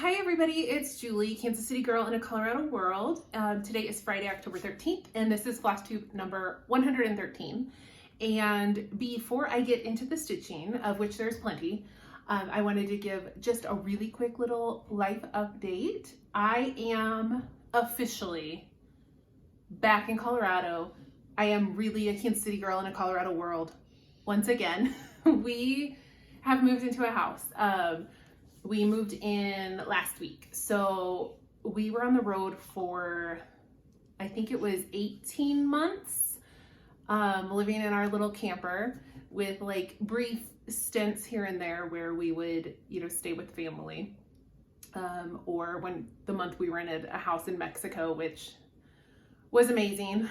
Hi everybody, it's Julie, Kansas City girl in a Colorado world. Today is Friday, October 13th, and this is Flosstube number 113. And before I get into the stitching, of which there's plenty, I wanted to give just a really quick little life update. I am officially back in Colorado. I am really a Kansas City girl in a Colorado world. Once again, we have moved into a house. We moved in last week. So we were on the road for, I think it was 18 months, living in our little camper with like brief stints here and there where we would, stay with family. Or when the month we rented a house in Mexico, which was amazing.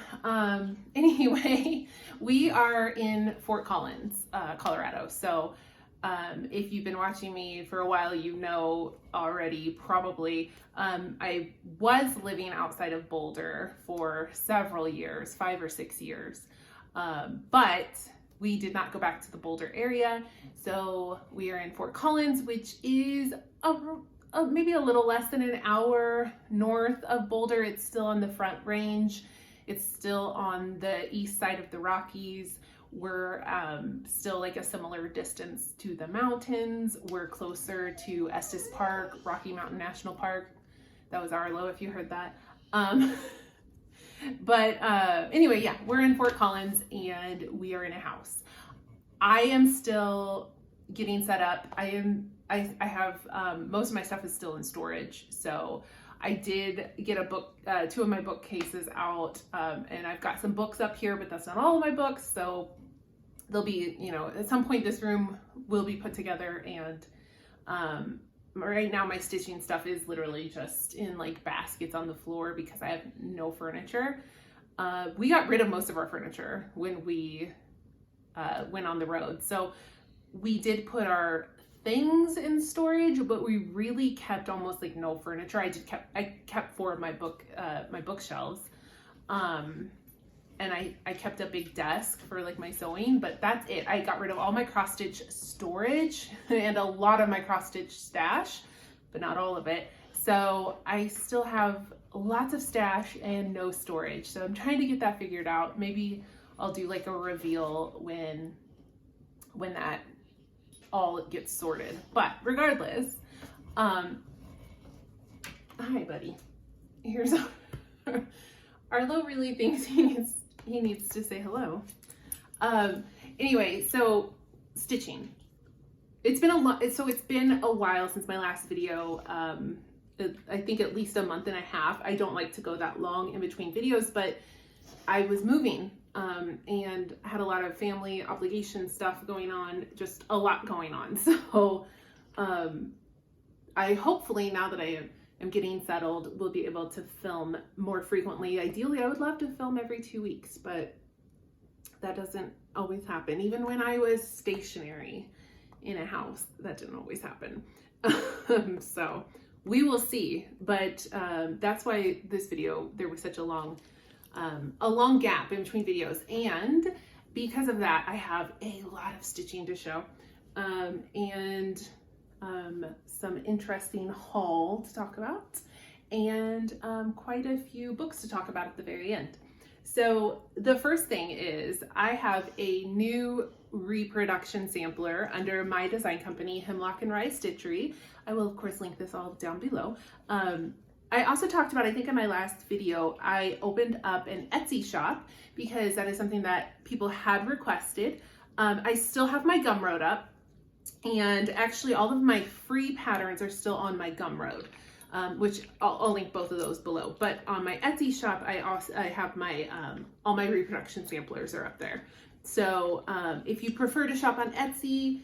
Anyway, we are in Fort Collins, Colorado. So if you've been watching me for a while, you know already probably, I was living outside of Boulder for several years, 5 or 6 years, but we did not go back to the Boulder area. So we are in Fort Collins, which is maybe a little less than an hour north of Boulder. It's still on the Front Range. It's still on the east side of the Rockies. We're still like a similar distance to the mountains. We're closer to Estes Park, Rocky Mountain National Park. That was Arlo, if you heard that. Anyway, yeah, we're in Fort Collins and we are in a house. I am still getting set up. I have most of my stuff is still in storage. So I did get a book, 2 of my bookcases out, and I've got some books up here, but that's not all of my books. So there'll be, at some point this room will be put together, and right now my stitching stuff is literally just in like baskets on the floor because I have no furniture. We got rid of most of our furniture when we went on the road. So we did put our things in storage, but we really kept almost like no furniture. I kept 4 of my bookshelves. And I kept a big desk for like my sewing, but that's it. I got rid of all my cross stitch storage and a lot of my cross stitch stash, but not all of it. So I still have lots of stash and no storage. So I'm trying to get that figured out. Maybe I'll do like a reveal when that all gets sorted. But regardless, hi buddy. Here's Arlo really thinks he needs to say hello. Anyway, so stitching. It's been a while since my last video. I think at least a month and a half. I don't like to go that long in between videos, but I was moving and had a lot of family obligation stuff going on, just a lot going on. So I hopefully, now that I am getting settled, will be able to film more frequently. Ideally, I would love to film every 2 weeks, but that doesn't always happen. Even when I was stationary in a house, that didn't always happen. So we will see, but that's why this video, there was such a long gap in between videos. And because of that, I have a lot of stitching to show, and some interesting haul to talk about, and quite a few books to talk about at the very end. So the first thing is I have a new reproduction sampler under my design company, Hemlock Rye Stitchery. I will of course link this all down below. I also talked about, I think in my last video, I opened up an Etsy shop because that is something that people had requested. I still have my Gumroad up, and actually all of my free patterns are still on my Gumroad, which I'll link both of those below. But on my Etsy shop, I have my all my reproduction samplers are up there. So if you prefer to shop on Etsy,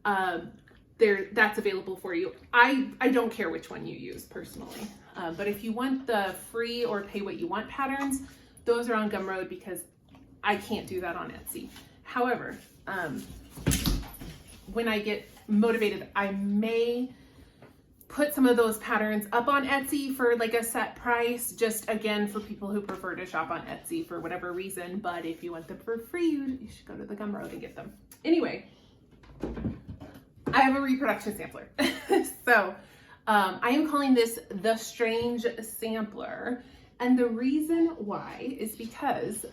that's available for you. I don't care which one you use personally, but if you want the free or pay what you want patterns, those are on Gumroad because I can't do that on Etsy. However, when I get motivated, I may put some of those patterns up on Etsy for like a set price, just again for people who prefer to shop on Etsy for whatever reason. But if you want them for free, you should go to the Gumroad and get them. Anyway, I have a reproduction sampler. So I am calling this the Strange Sampler. And the reason why is because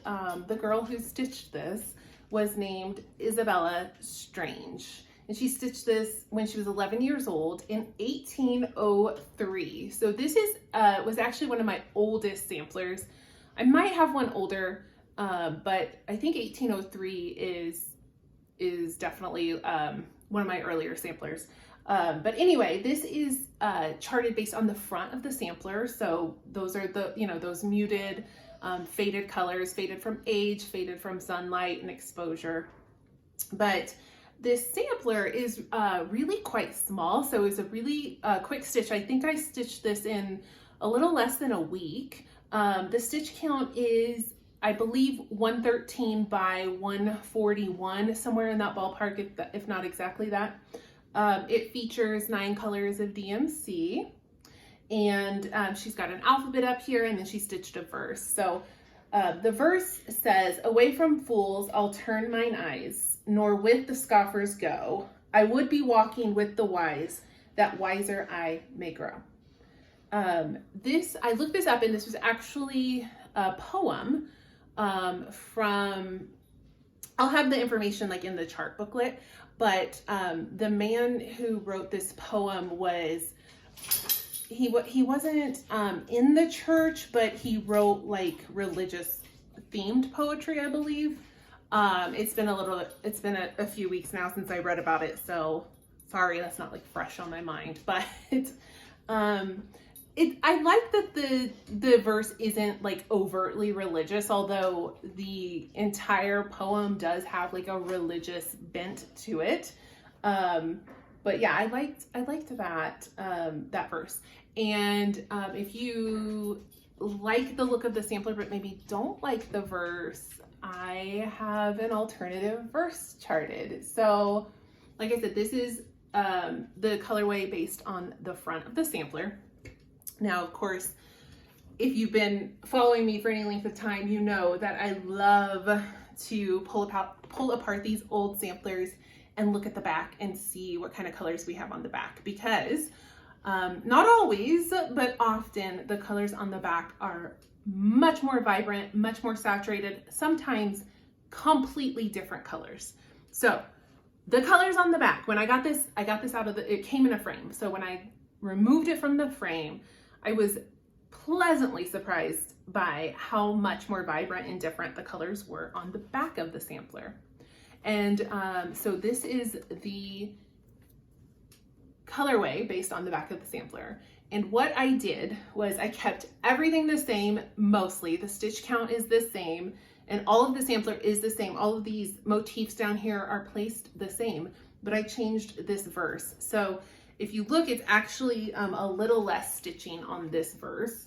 the girl who stitched this was named Isabella Strange. And she stitched this when she was 11 years old in 1803. So this was actually one of my oldest samplers. I might have one older, but I think 1803 is definitely one of my earlier samplers. But anyway, this is charted based on the front of the sampler. So those are the, those muted, faded colors, faded from age, faded from sunlight and exposure. But this sampler is really quite small. So it's a really quick stitch. I think I stitched this in a little less than a week. The stitch count is, I believe, 113 by 141, somewhere in that ballpark, if not exactly that. It features 9 colors of DMC, and she's got an alphabet up here, and then she stitched a verse. So the verse says, "Away from fools I'll turn mine eyes, nor with the scoffers go. I would be walking with the wise, that wiser I may grow." I looked this up, and this was actually a poem from, I'll have the information like in the chart booklet, but the man who wrote this poem he wasn't in the church, but he wrote like religious themed poetry, I believe. It's been a few weeks now since I read about it, so sorry, that's not like fresh on my mind, but I like that the verse isn't like overtly religious, although the entire poem does have like a religious bent to it. But yeah, I liked that verse. And if you like the look of the sampler but maybe don't like the verse, I have an alternative verse charted. So like I said, this is the colorway based on the front of the sampler. Now, of course, if you've been following me for any length of time, you know that I love to pull apart these old samplers and look at the back and see what kind of colors we have on the back, because not always, but often the colors on the back are much more vibrant, much more saturated, sometimes completely different colors. So the colors on the back, when I got this out of it came in a frame. So when I removed it from the frame, I was pleasantly surprised by how much more vibrant and different the colors were on the back of the sampler. And so this is the colorway based on the back of the sampler. And what I did was I kept everything the same mostly. The stitch count is the same, and all of the sampler is the same. All of these motifs down here are placed the same, but I changed this verse. So if you look, it's actually a little less stitching on this verse.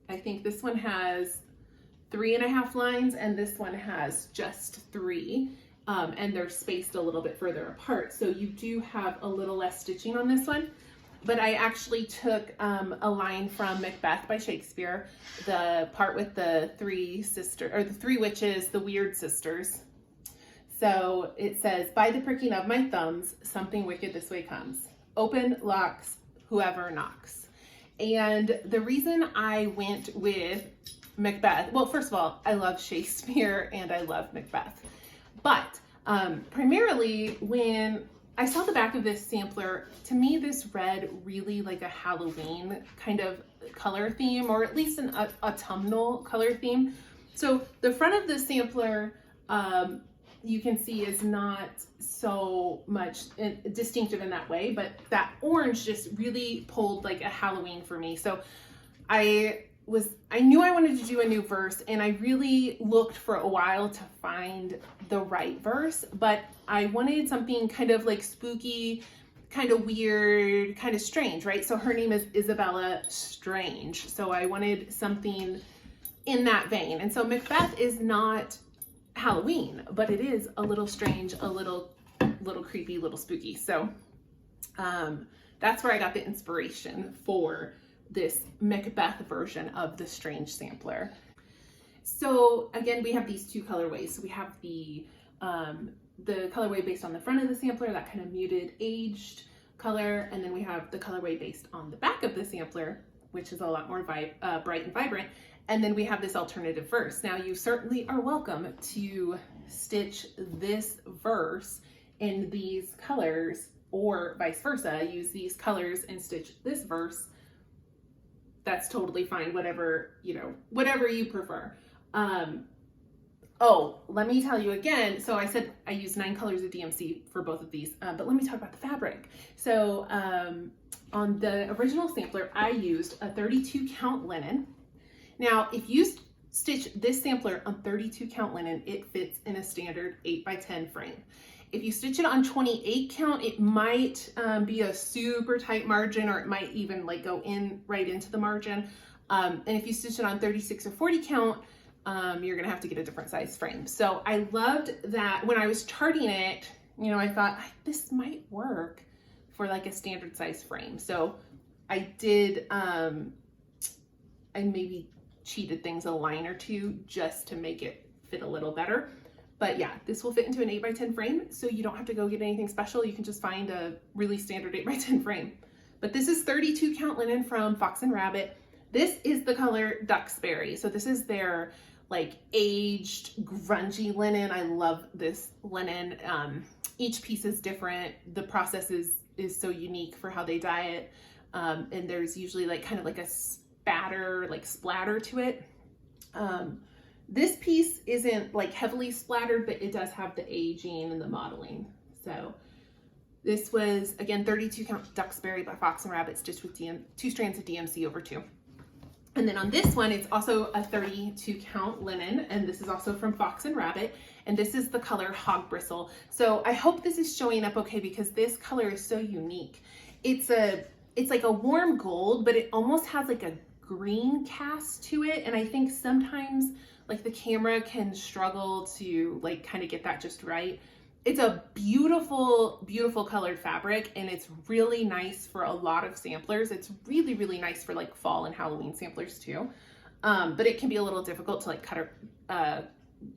I think this one has 3.5 lines and this one has just 3, and they're spaced a little bit further apart. So you do have a little less stitching on this one. But I actually took a line from Macbeth by Shakespeare, the part with the 3 witches, the weird sisters. So it says, "By the pricking of my thumbs, something wicked this way comes. Open locks, whoever knocks." And the reason I went with Macbeth, well, first of all, I love Shakespeare and I love Macbeth. But primarily when I saw the back of this sampler, to me this read really like a Halloween kind of color theme, or at least an autumnal color theme. So the front of the sampler, you can see, is not so much distinctive in that way, but that orange just really pulled like a Halloween for me. So I knew I wanted to do a new verse, and I really looked for a while to find the right verse, but I wanted something kind of like spooky, kind of weird, kind of strange, right? So her name is Isabella Strange. So I wanted something in that vein. And so Macbeth is not Halloween, but it is a little strange, a little creepy, little spooky. So that's where I got the inspiration for this Macbeth version of the Strange sampler. So again, we have these 2 colorways. So we have the colorway based on the front of the sampler, that kind of muted, aged color, and then we have the colorway based on the back of the sampler, which is a lot more bright and vibrant. And then we have this alternative verse. Now you certainly are welcome to stitch this verse in these colors, or vice versa, use these colors and stitch this verse. That's totally fine, whatever, you know, whatever you prefer. Oh, let me tell you again. So I said I used 9 colors of DMC for both of these, but let me talk about the fabric. So on the original sampler, I used a 32 count linen. Now, if you stitch this sampler on 32 count linen, it fits in a standard 8x10 frame. If you stitch it on 28 count, it might be a super tight margin, or it might even like go in right into the margin. And if you stitch it on 36 or 40 count, you're gonna have to get a different size frame. So I loved that when I was charting it, you know, I thought this might work for like a standard size frame. So I did, I maybe cheated things a line or two just to make it fit a little better. But yeah, this will fit into an 8x10 frame, so you don't have to go get anything special. You can just find a really standard 8x10 frame. But this is 32 count linen from Fox and Rabbit. This is the color Duxbury. So this is their like aged grungy linen. I love this linen. Each piece is different. The process is so unique for how they dye it. And there's usually like kind of like a spatter, like splatter to it. This piece isn't like heavily splattered, but it does have the aging and the modeling. So this was, again, 32 count Duxbury by Fox and Rabbit, stitched with 2 strands of DMC over 2. And then on this one, it's also a 32 count linen, and this is also from Fox and Rabbit, and this is the color Hog Bristle. So I hope this is showing up okay, because this color is so unique. It's like a warm gold, but it almost has like a green cast to it, and I think sometimes like the camera can struggle to like kind of get that just right. It's a beautiful, beautiful colored fabric, and it's really nice for a lot of samplers. It's really, really nice for like fall and Halloween samplers too. But it can be a little difficult to like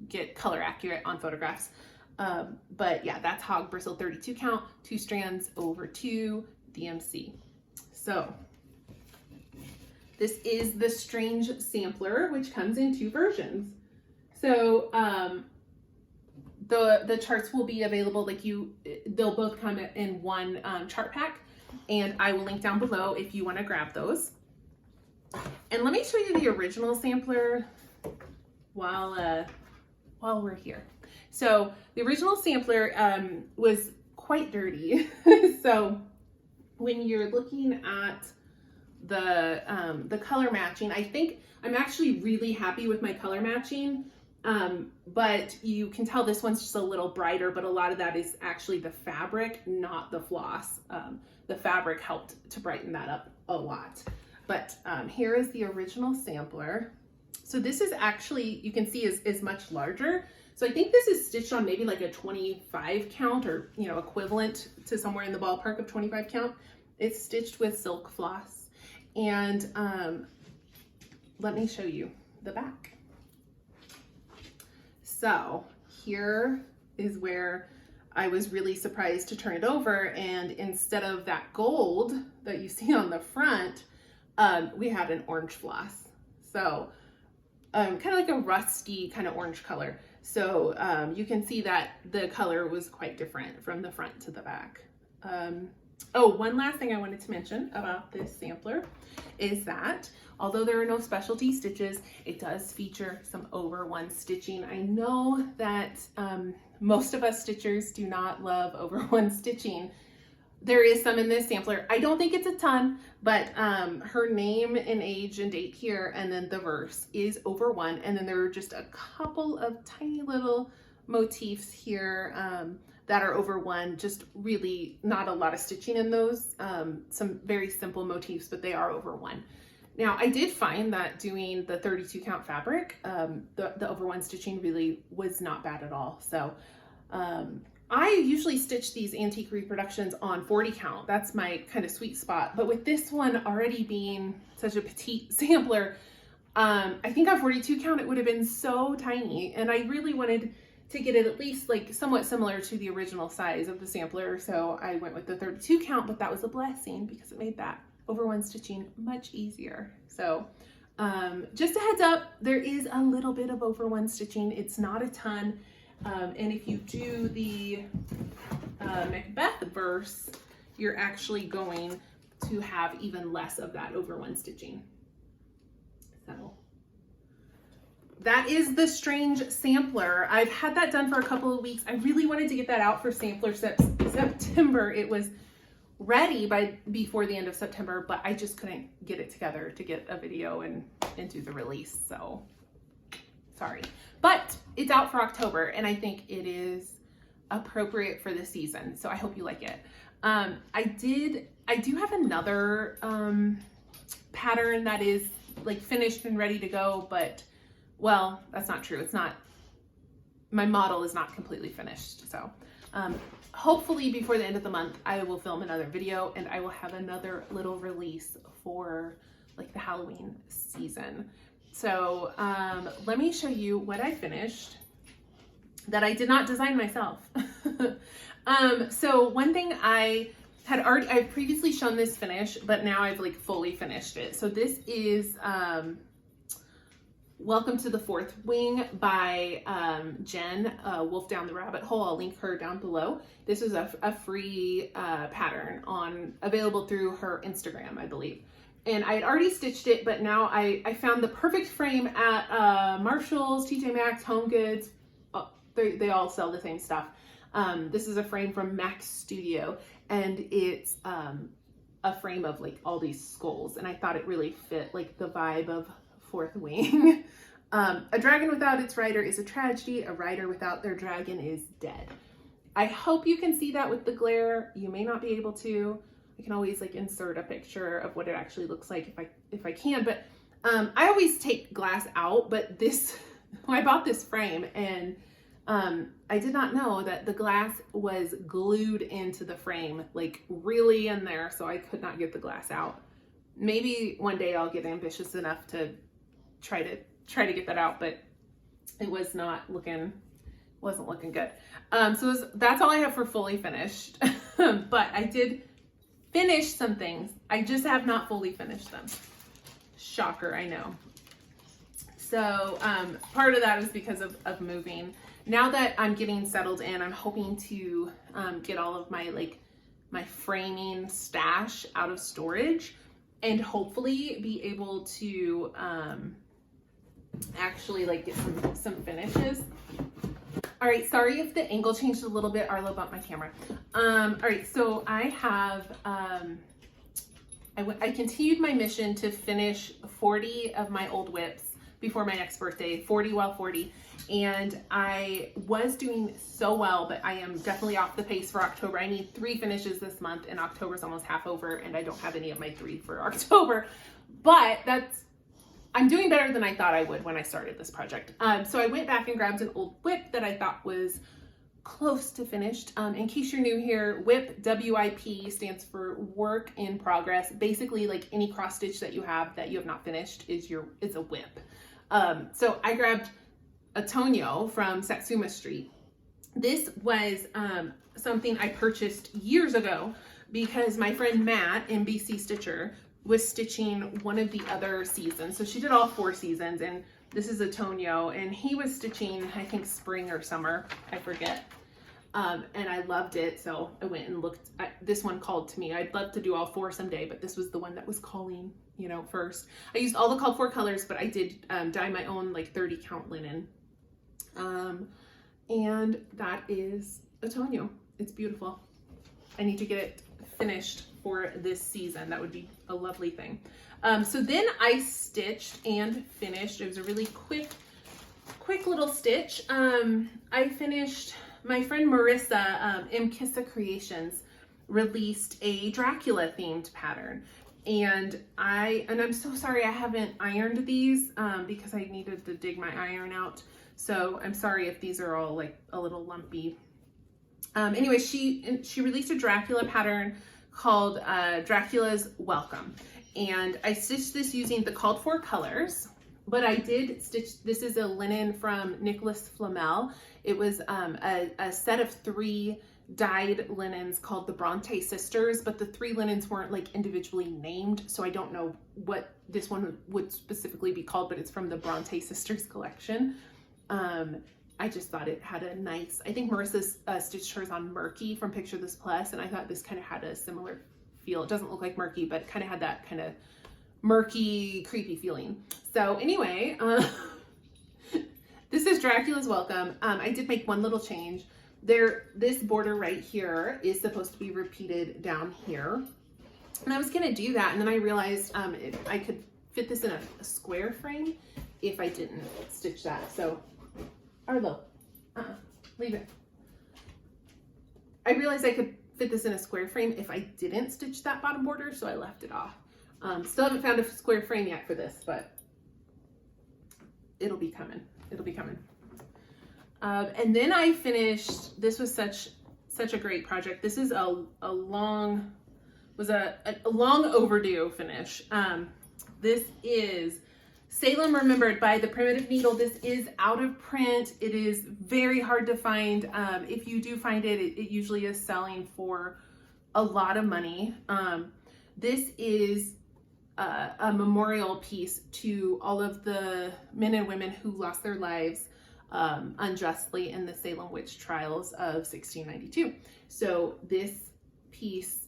get color accurate on photographs. But yeah, that's Hog Bristle 32 count, 2 strands over 2 DMC. So this is the Strange Sampler, which comes in 2 versions. So the charts will be available, like they'll both come in one chart pack, and I will link down below if you want to grab those. And let me show you the original sampler while we're here. So the original sampler was quite dirty. So when you're looking at the color matching, I think I'm actually really happy with my color matching. But you can tell this one's just a little brighter, but a lot of that is actually the fabric, not the floss. The fabric helped to brighten that up a lot. But here is the original sampler. So this is actually, you can see is much larger. So I think this is stitched on maybe like a 25 count, or, you know, equivalent to somewhere in the ballpark of 25 count. It's stitched with silk floss. And let me show you the back. So here is where I was really surprised to turn it over, and instead of that gold that you see on the front, we had an orange floss. So kind of like a rusty kind of orange color. So you can see that the color was quite different from the front to the back. Oh, one last thing I wanted to mention about this sampler is that although there are no specialty stitches, it does feature some over 1 stitching. I know that most of us stitchers do not love over 1 stitching. There is some in this sampler. I don't think it's a ton, but her name and age and date here, and then the verse is over 1. And then there are just a couple of tiny little motifs here that are over 1, just really not a lot of stitching in those. Some very simple motifs, but they are over 1. Now, I did find that doing the 32 count fabric, the over 1 stitching really was not bad at all. So I usually stitch these antique reproductions on 40 count. That's my kind of sweet spot. But with this one already being such a petite sampler, I think on 42 count it would have been so tiny. And I really wanted to get it at least like somewhat similar to the original size of the sampler. So I went with the 32 count, but that was a blessing because it made that over one stitching much easier. So just a heads up, there is a little bit of over one stitching. It's not a ton. And if you do the Macbeth verse, you're actually going to have even less of that over one stitching. So that is the Strange sampler. I've had that done for a couple of weeks. I really wanted to get that out for sampler September. It was ready before the end of September, but I just couldn't get it together to get a video and do the release. So sorry, but it's out for October and I think it is appropriate for the season. So I hope you like it. I do have another pattern that is like finished and ready to go, but well, that's not true. It's not, my model is not completely finished. So hopefully before the end of the month, I will film another video and I will have another little release for like the Halloween season. So let me show you what I finished that I did not design myself. So one thing I've previously shown this finish, but now I've like fully finished it. So this is Welcome to the Fourth Wing by Jen, Wolf Down the Rabbit Hole. I'll link her down below. This is a free pattern available through her Instagram, I believe. And I had already stitched it, but now I found the perfect frame at Marshall's, TJ Maxx, Home Goods. They all sell the same stuff. This is a frame from Max Studio, and it's a frame of like all these skulls, and I thought it really fit like the vibe of Fourth Wing. A dragon without its rider is a tragedy. A rider without their dragon is dead. I hope you can see that with the glare. You may not be able to. I can always like insert a picture of what it actually looks like if I can, but I always take glass out, but this, I bought this frame and I did not know that the glass was glued into the frame, like really in there, so I could not get the glass out. Maybe one day I'll get ambitious enough to try to get that out, but it was wasn't looking good. So that's all I have for fully finished. But I did finish some things. I just have not fully finished them. Shocker, I know. So part of that is because of moving. Now that I'm getting settled in, I'm hoping to get all of my framing stash out of storage and hopefully be able to actually like get some finishes. All right, sorry if the angle changed a little bit. Arlo bumped my camera. All right, so I have, I continued my mission to finish 40 of my old whips before my next birthday, 40 while 40. And I was doing so well, but I am definitely off the pace for October. I need 3 finishes this month and October's almost half over and I don't have any of my 3 for October, but I'm doing better than I thought I would when I started this project. So I went back and grabbed an old whip that I thought was close to finished. In case you're new here, WIP, W-I-P, stands for work in progress. Basically, like any cross stitch that you have not finished is a whip. So I grabbed a Tonyo from Satsuma Street. This was something I purchased years ago because my friend Matt in BC Stitcher was stitching one of the other seasons. So she did all 4 seasons, and this is a Tonyo, and he was stitching, I think, spring or summer, I forget. And I loved it, so I went and looked at this one. Called to me. I'd love to do all 4 someday, but this was the one that was calling, first. I used all the called for colors, but I did dye my own like 30 count linen. And that is a Tonyo. It's beautiful. I need to get it finished for this season. That would be a lovely thing. So then I stitched and finished. It was a really quick little stitch. I finished, my friend Marissa, Mkissa Creations, released a Dracula themed pattern. And I'm so sorry I haven't ironed these because I needed to dig my iron out. So I'm sorry if these are all like a little lumpy. Anyway, she released a Dracula pattern called Dracula's Welcome. And I stitched this using the called for colors, But I did stitch, this is a linen from Nicholas Flamel. It was a set of 3 dyed linens called the Bronte Sisters, but the 3 linens weren't like individually named, so I don't know what this one would specifically be called, but it's from the Bronte Sisters collection. I just thought it had a nice, I think Marissa's stitched hers on Murky from Picture This Plus, and I thought this kind of had a similar feel. It doesn't look like Murky, but kind of had that kind of murky, creepy feeling. So anyway, this is Dracula's Welcome. I did make one little change. This border right here is supposed to be repeated down here. And I was gonna do that, and then I realized I could fit this in a square frame if I didn't stitch that. So, Arlo, leave it. I realized I could fit this in a square frame if I didn't stitch that bottom border, so I left it off. Still haven't found a square frame yet for this, but it'll be coming. It'll be coming. And then I finished, this was such a great project. This is a long overdue finish. This is Salem Remembered by the Primitive Needle. This is out of print. It is very hard to find. If you do find it, it usually is selling for a lot of money. This is a memorial piece to all of the men and women who lost their lives unjustly in the Salem witch trials of 1692. So this piece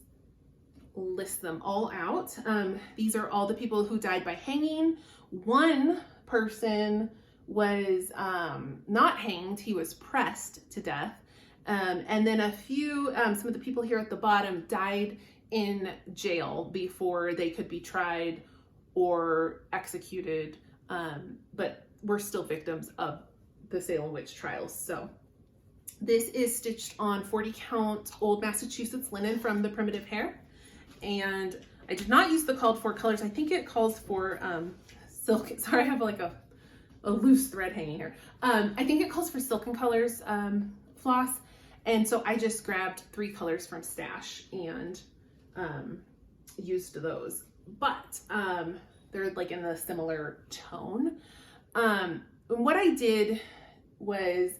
lists them all out. These are all the people who died by hanging. One person was not hanged, he was pressed to death. And then a few, some of the people here at the bottom died in jail before they could be tried or executed, but were still victims of the Salem witch trials. So this is stitched on 40 count old Massachusetts linen from the Primitive Hair. And I did not use the called for colors. I think it calls for silk. Sorry, I have like a loose thread hanging here. I think it calls for silken colors floss. And so I just grabbed 3 colors from Stash and used those. But they're like in the similar tone. What I did was,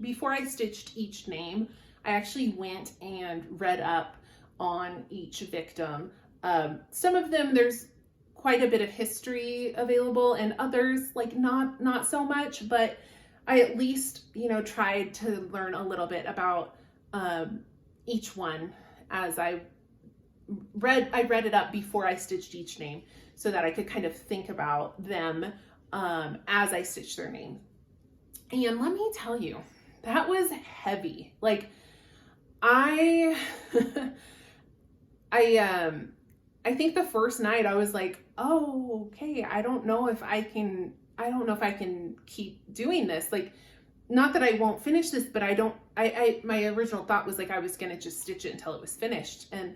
before I stitched each name, I actually went and read up on each victim. Some of them, there's quite a bit of history available, and others like not so much, but I at least, tried to learn a little bit about each one as I read it up before I stitched each name, so that I could kind of think about them as I stitched their name. And let me tell you, that was heavy. Like I think the first night I was like, oh, okay, I don't know if I can keep doing this. Like, not that I won't finish this, but my original thought was like, I was going to just stitch it until it was finished. And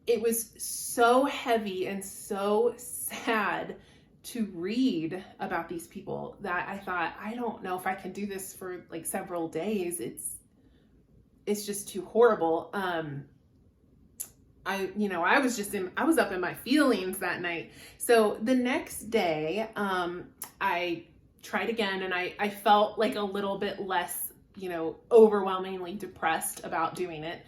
it was so heavy and so sad to read about these people that I thought, I don't know if I can do this for like several days. It's just too horrible. I was up in my feelings that night. So the next day, I tried again, and I felt like a little bit less, overwhelmingly depressed about doing it.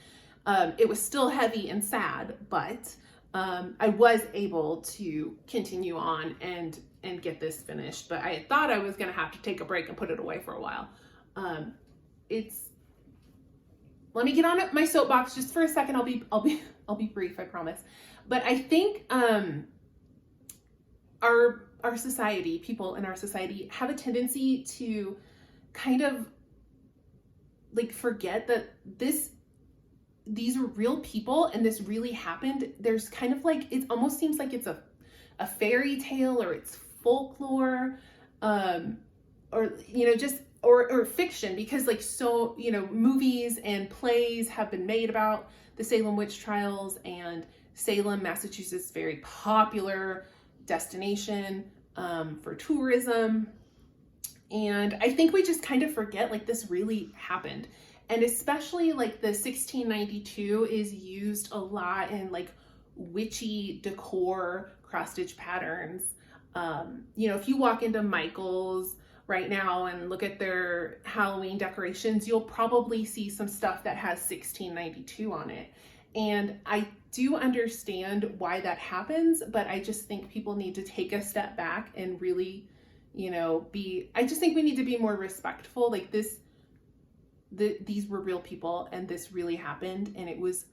It was still heavy and sad, but I was able to continue on and get this finished. But I thought I was going to have to take a break and put it away for a while. Let me get on my soapbox just for a second. I'll be brief, I promise. But I think our society, people in our society, have a tendency to kind of like forget that these are real people and this really happened. There's kind of like, it almost seems like it's a fairy tale, or it's folklore, or or fiction, because like, so, movies and plays have been made about the Salem witch trials, and Salem, Massachusetts, very popular destination for tourism. And I think we just kind of forget like this really happened. And especially like the 1692 is used a lot in like witchy decor, cross stitch patterns. You know, if you walk into Michael's right now and look at their Halloween decorations, you'll probably see some stuff that has 1692 on it. And I do understand why that happens, but I just think people need to take a step back and really, you know, I just think we need to be more respectful. Like these were real people and this really happened, and it was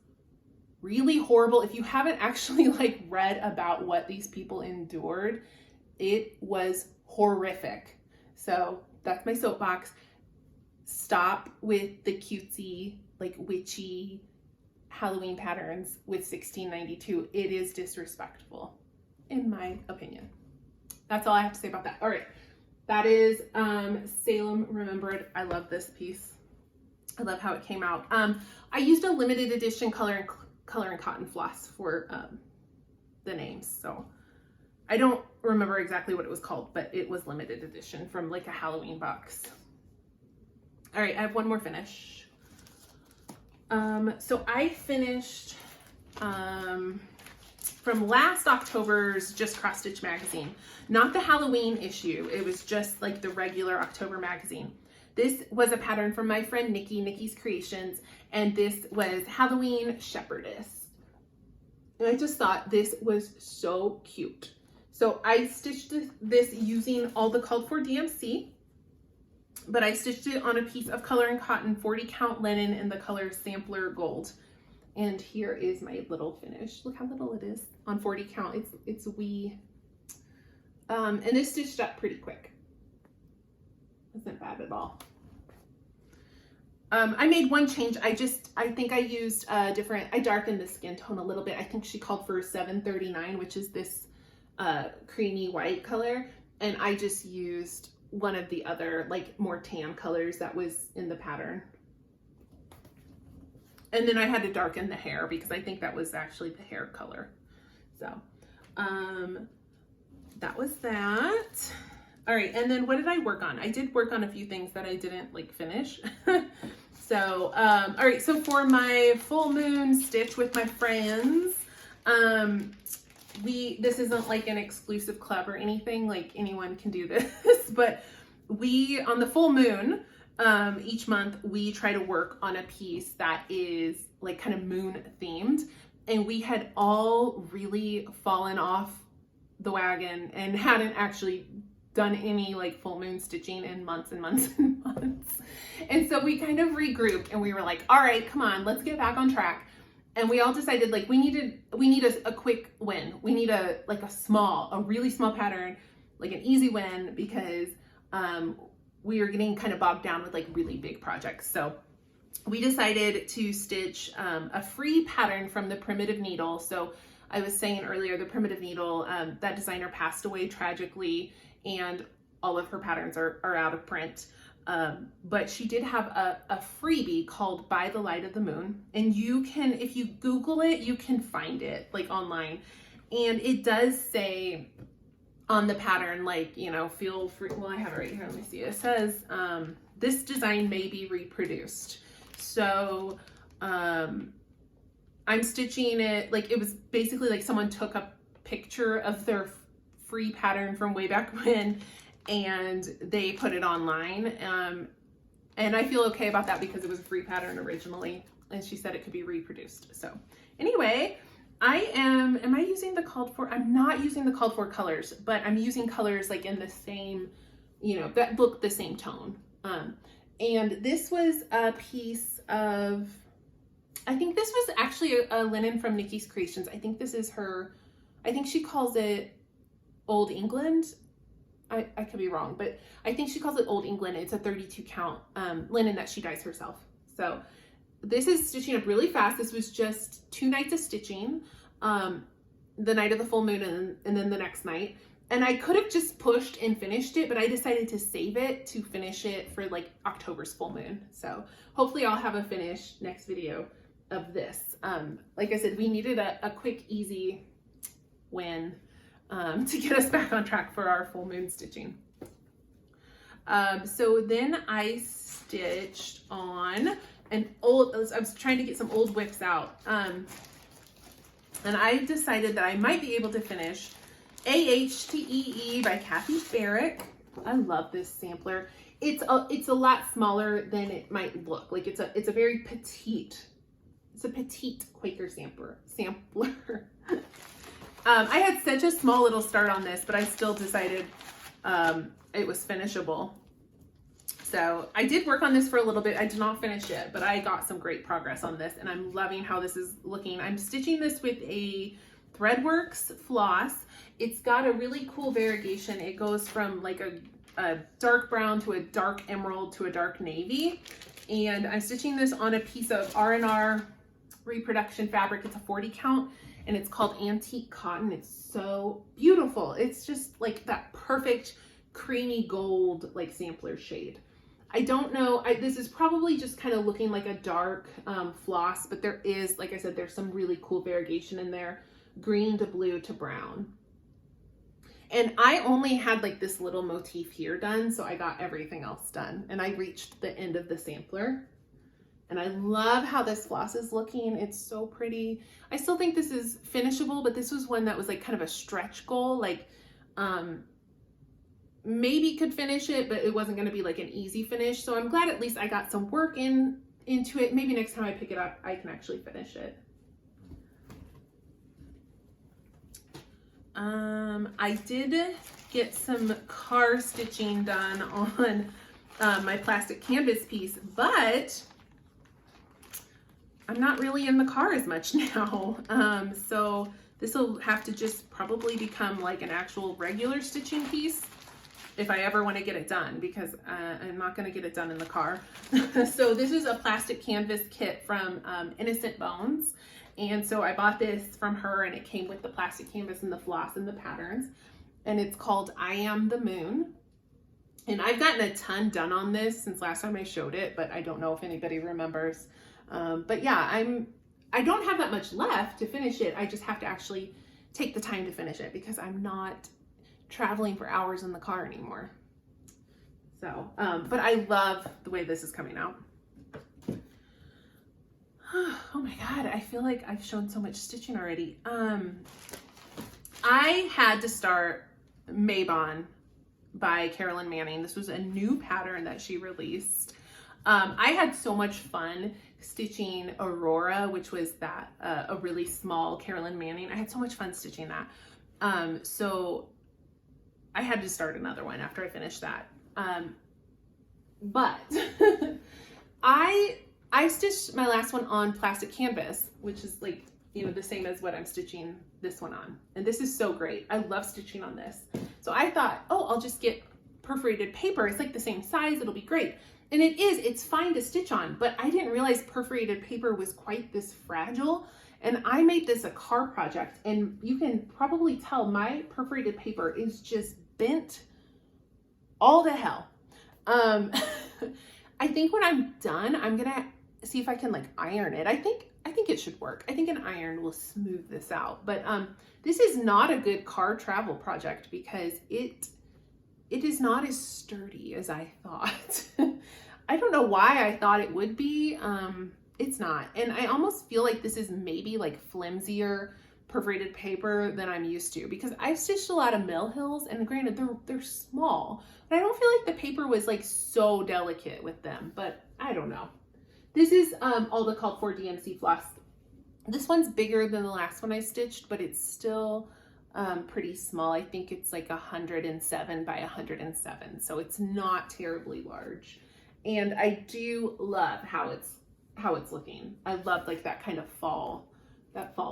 really horrible. If you haven't actually like read about what these people endured, it was horrific. So that's my soapbox. Stop with the cutesy, like witchy Halloween patterns with 1692. It is disrespectful, in my opinion. That's all I have to say about that. All right, that is Salem Remembered. I love this piece. I love how it came out. I used a limited edition color and cotton floss for the names, so I don't remember exactly what it was called, but it was limited edition from like a Halloween box. All right, I have one more finish. So I finished from last October's Just Cross Stitch magazine, not the Halloween issue. It was just like the regular October magazine. This was a pattern from my friend Nikki's Creations, and this was Halloween Shepherdess. And I just thought this was so cute. So I stitched this using all the called for DMC, but I stitched it on a piece of color and cotton 40 count linen in the color Sampler Gold. And here is my little finish. Look how little it is on 40 count. It's wee. And this stitched up pretty quick. Isn't bad at all. I made one change. I think I used a different, I darkened the skin tone a little bit. I think she called for 739, which is this creamy white color. And I just used one of the other like more tan colors that was in the pattern. And then I had to darken the hair because I think that was actually the hair color. So that was that. All right, and then what did I work on? I did work on a few things that I didn't like finish. So, all right, so for my full moon stitch with my friends, this isn't like an exclusive club or anything, like anyone can do this, but on the full moon, each month we try to work on a piece that is like kind of moon themed, and we had all really fallen off the wagon and hadn't actually done any like full moon stitching in months and months and months. And so we kind of regrouped and we were like, all right, come on, let's get back on track. And we all decided like we need a quick win. We need a really small pattern, like an easy win, because we are getting kind of bogged down with like really big projects. So we decided to stitch a free pattern from the Primitive Needle. So I was saying earlier, the Primitive Needle, that designer passed away tragically, and all of her patterns are out of print. But she did have a freebie called By the Light of the Moon. And you can, if you Google it, you can find it like online. And it does say on the pattern, like, you know, feel free. Well, I have it right here. Let me see. It says, this design may be reproduced. So, I'm stitching it, like it was basically like someone took a picture of their free pattern from way back when and they put it online. And I feel okay about that because it was a free pattern originally, and she said it could be reproduced. So anyway, am I using the called for? I'm not using the called for colors, but I'm using colors like in the same, you know, that look the same tone. And this was a piece of, I think this was actually a linen from Nikki's Creations. I think this is her, I think she calls it Old England. I could be wrong, but I think she calls it Old England. It's a 32 count linen that she dyes herself. So this is stitching up really fast. This was just 2 nights of stitching, the night of the full moon and then the next night. And I could have just pushed and finished it, but I decided to save it to finish it for like October's full moon. So hopefully I'll have a finish next video of this. Like I said, we needed a quick, easy win to get us back on track for our full moon stitching. So then I stitched on an old, I was trying to get some old wicks out. And I decided that I might be able to finish AHTEE by Kathy Barrick. I love this sampler. It's a lot smaller than it might look. Like it's a very petite, it's a petite Quaker sampler. I had such a small little start on this, but I still decided it was finishable. So I did work on this for a little bit. I did not finish it, but I got some great progress on this and I'm loving how this is looking. I'm stitching this with a Threadworks floss. It's got a really cool variegation. It goes from like a dark brown to a dark emerald to a dark navy. And I'm stitching this on a piece of R&R reproduction fabric. It's a 40 count and it's called Antique Cotton. It's so beautiful. It's just like that perfect creamy gold like sampler shade. I don't know, this is probably just kind of looking like a dark floss, but there is, like I said, there's some really cool variegation in there. Green to blue to brown. And I only had like this little motif here done, so I got everything else done. And I reached the end of the sampler. And I love how this floss is looking. It's so pretty. I still think this is finishable, but this was one that was like kind of a stretch goal. Like, maybe could finish it, but it wasn't going to be like an easy finish. So I'm glad at least I got some work into it. Maybe next time I pick it up, I can actually finish it. I did get some car stitching done on my plastic canvas piece, but I'm not really in the car as much now. So this will have to just probably become like an actual regular stitching piece if I ever want to get it done, because I'm not going to get it done in the car. So this is a plastic canvas kit from Innocent Bones. And so I bought this from her and it came with the plastic canvas and the floss and the patterns. And it's called I Am the Moon. And I've gotten a ton done on this since last time I showed it, but I don't know if anybody remembers. But yeah, I don't have that much left to finish it. I just have to actually take the time to finish it because I'm not traveling for hours in the car anymore. So, but I love the way this is coming out. Oh my God, I feel like I've shown so much stitching already. I had to start Mabon by Carolyn Manning. This was a new pattern that she released. I had so much fun stitching Aurora, which was that a really small Carolyn Manning. I had so much fun stitching that. So I had to start another one after I finished that. But I stitched my last one on plastic canvas, which is like, you know, the same as what I'm stitching this one on. And this is so great. I love stitching on this. So I thought, oh, I'll just get perforated paper. It's like the same size. It'll be great. And it is, it's fine to stitch on, but I didn't realize perforated paper was quite this fragile. And I made this a car project, and you can probably tell my perforated paper is just bent all to hell. I think when I'm done, I'm gonna see if I can like iron it. I think it should work. I think an iron will smooth this out. But this is not a good car travel project because it is not as sturdy as I thought. I don't know why I thought it would be. It's not. And I almost feel like this is maybe like flimsier perforated paper than I'm used to, because I've stitched a lot of Mill Hills, and granted they're small, but I don't feel like the paper was like so delicate with them, but I don't know. This is Alda called for DMC floss. This one's bigger than the last one I stitched, but it's still pretty small. I think it's like 107 by 107, so it's not terribly large. And I do love how it's looking. I love like that kind of fall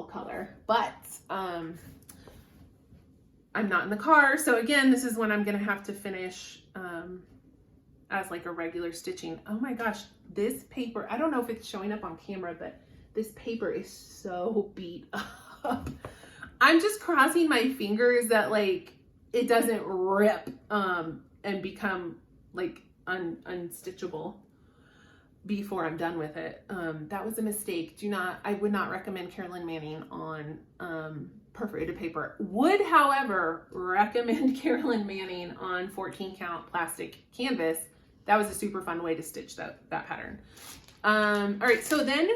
color, but I'm not in the car. So again, this is when I'm gonna have to finish as like a regular stitching. Oh my gosh, this paper, I don't know if it's showing up on camera, but this paper is so beat up. I'm just crossing my fingers that like it doesn't rip and become like unstitchable before I'm done with it. That was a mistake. I would not recommend Carolyn Manning on perforated paper. Would, however, recommend Carolyn Manning on 14 count plastic canvas. That was a super fun way to stitch that pattern. All right, so then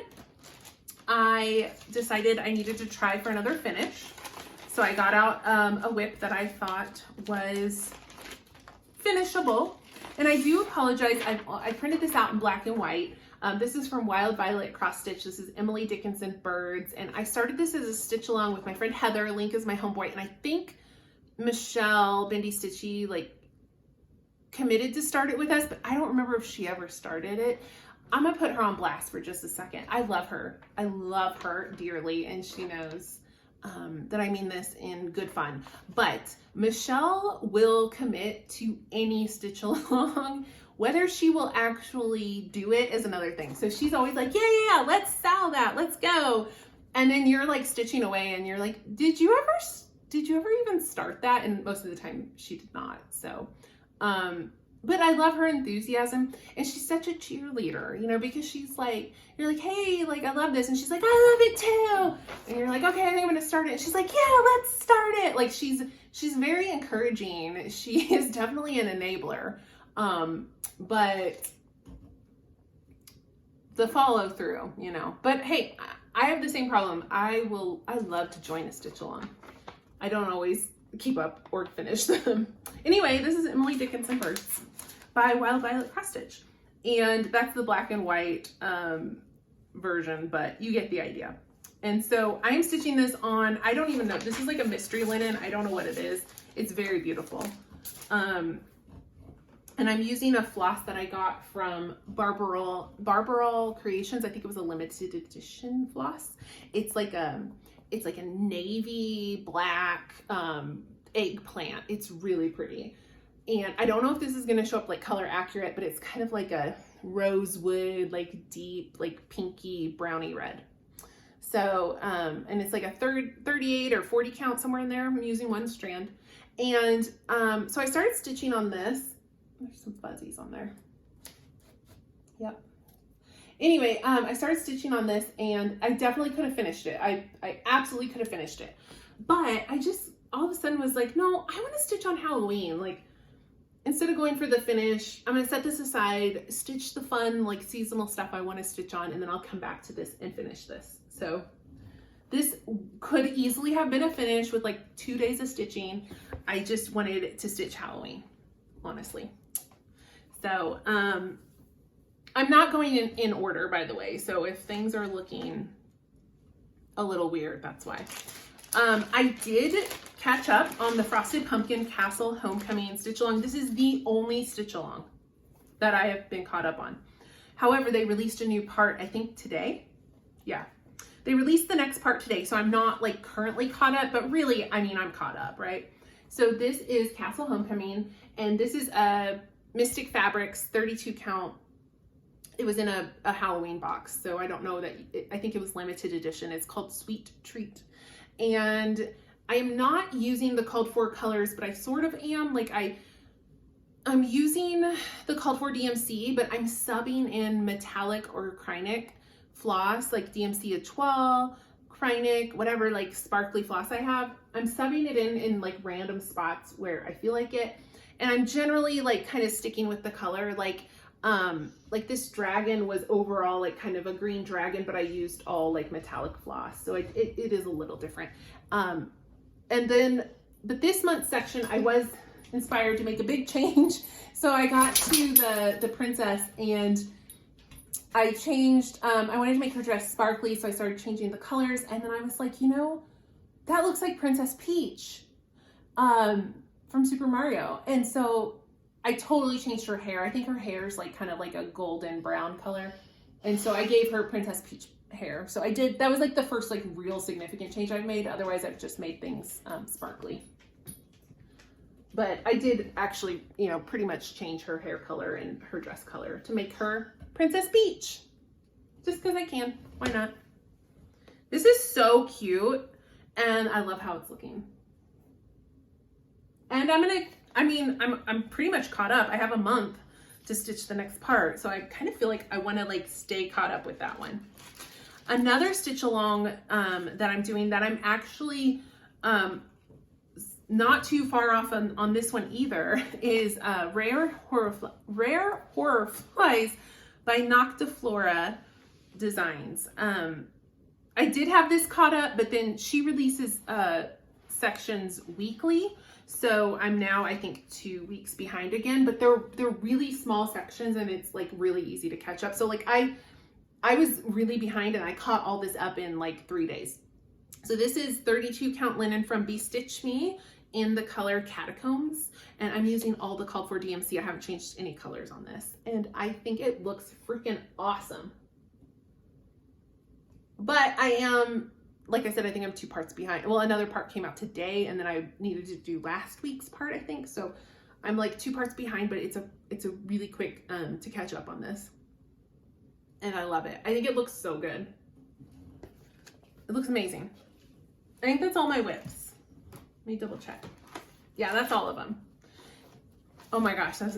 I decided I needed to try for another finish. So I got out a whip that I thought was finishable. And I do apologize, I printed this out in black and white. This is from Wild Violet Cross Stitch. This is Emily Dickinson Birds. And I started this as a stitch along with my friend Heather. Link is my homeboy. And I think Michelle BeStitch Me like committed to start it with us, but I don't remember if she ever started it. I'm gonna put her on blast for just a second. I love her. I love her dearly, and she knows that I mean this in good fun. But Michelle will commit to any stitch along. Whether she will actually do it is another thing. So she's always like, yeah, let's sell that, let's go. And then you're like stitching away and you're like, did you ever even start that? And most of the time she did not. So, but I love her enthusiasm, and she's such a cheerleader, you know, because she's like, you're like, hey, like, I love this. And she's like, I love it too. And you're like, okay, I think I'm going to start it. And she's like, yeah, let's start it. Like, she's very encouraging. She is definitely an enabler. But the follow through, you know, but hey, I have the same problem. I love to join a stitch along. I don't always keep up or finish them. Anyway, this is Emily Dickinson Birds by Wild Violet Cross Stitch. And that's the black and white version, but you get the idea. And so I'm stitching this on, I don't even know, this is like a mystery linen. I don't know what it is. It's very beautiful. And I'm using a floss that I got from Barbarol Creations. I think it was a limited edition floss. It's like a navy black eggplant. It's really pretty. And I don't know if this is gonna show up like color accurate, but it's kind of like a rosewood, like deep, like pinky brownie red. So, and it's like a 38 or 40 count, somewhere in there. I'm using one strand. And so I started stitching on this. There's some fuzzies on there. Yep. Anyway, I started stitching on this, and I definitely could have finished it. I absolutely could have finished it. But I just all of a sudden was like, no, I want to stitch on Halloween. Like, instead of going for the finish, I'm going to set this aside, stitch the fun, like seasonal stuff I want to stitch on, and then I'll come back to this and finish this. So this could easily have been a finish with like 2 days of stitching. I just wanted to stitch Halloween, honestly. So, I'm not going in order, by the way. So if things are looking a little weird, that's why. I did catch up on the Frosted Pumpkin Castle Homecoming stitch along. This is the only stitch along that I have been caught up on. However, they released a new part, I think today. Yeah, they released the next part today. So I'm not like currently caught up, but really, I mean, I'm caught up, right? So this is Castle Homecoming, and this is a Mystic Fabrics 32 count. It was in a Halloween box, so I don't know that, I think it was limited edition. It's called Sweet Treat. And I am not using the called for colors, but I sort of am. Like I'm using the called for DMC, but I'm subbing in metallic or Krynic floss, like DMC Etoile, Krynic, whatever like sparkly floss I have. I'm subbing it in like random spots where I feel like it. And I'm generally like kind of sticking with the color. Like this dragon was overall like kind of a green dragon, but I used all like metallic floss. So it is a little different. But this month's section, I was inspired to make a big change. So I got to the princess, and I changed, I wanted to make her dress sparkly. So I started changing the colors, and then I was like, you know, that looks like Princess Peach, from Super Mario. And so I totally changed her hair. I think her hair is like kind of like a golden brown color. And so I gave her Princess Peach hair. So I did, that was like the first like real significant change I've made. Otherwise I've just made things sparkly. But I did actually, you know, pretty much change her hair color and her dress color to make her Princess Peach. Just because I can. Why not? This is so cute, and I love how it's looking. And I'm pretty much caught up. I have a month to stitch the next part. So I kind of feel like I want to like stay caught up with that one. Another stitch along that I'm doing that I'm actually not too far off on this one either is Rare Horror Flies by Noctiflora Designs. I did have this caught up, but then she releases sections weekly. So I'm now, I think, 2 weeks behind again, but they're really small sections and it's like really easy to catch up. So like I was really behind and I caught all this up in like 3 days. So this is 32 count linen from BeStitch Me in the color Catacombs. And I'm using all the called for DMC. I haven't changed any colors on this. And I think it looks freaking awesome. But I am, like I said, I think I'm 2 parts behind. Well, another part came out today and then I needed to do last week's part, I think. So I'm like 2 parts behind, but it's a really quick to catch up on this. And I love it. I think it looks so good. It looks amazing. I think that's all my whips. Let me double check. Yeah, that's all of them. Oh my gosh, that's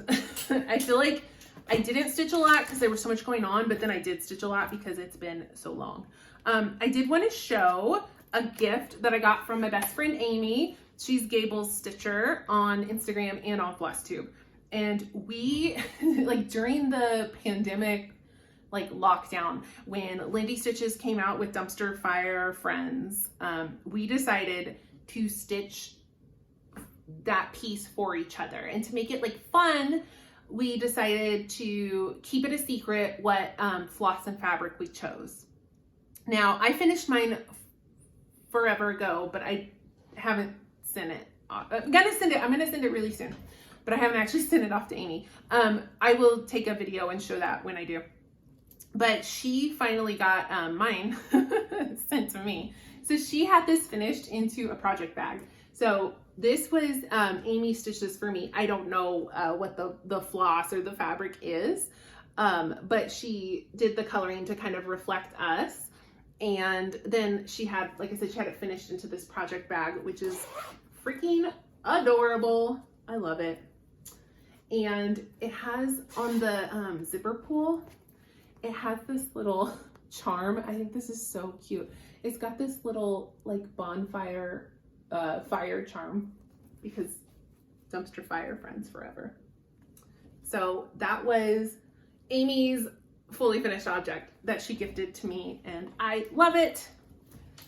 I feel like I didn't stitch a lot because there was so much going on, but then I did stitch a lot because it's been so long. I did want to show a gift that I got from my best friend Amy. She's Gable's Stitcher on Instagram and on Flosstube. And we, like during the pandemic, like lockdown, when Lindy Stitches came out with Dumpster Fire Friends, we decided to stitch that piece for each other. And to make it like fun, we decided to keep it a secret what floss and fabric we chose. Now, I finished mine forever ago, but I haven't sent it. I'm gonna send it really soon, but I haven't actually sent it off to Amy. I will take a video and show that when I do. But she finally got mine sent to me. So she had this finished into a project bag. So this was Amy stitched this for me. I don't know what the floss or the fabric is, but she did the coloring to kind of reflect us. And then she had, like I said, she had it finished into this project bag, which is freaking adorable. I love it. And it has on the zipper pull, it has this little charm. I think this is so cute. It's got this little like bonfire fire charm because dumpster fire friends forever. So that was Amy's fully finished object that she gifted to me and I love it.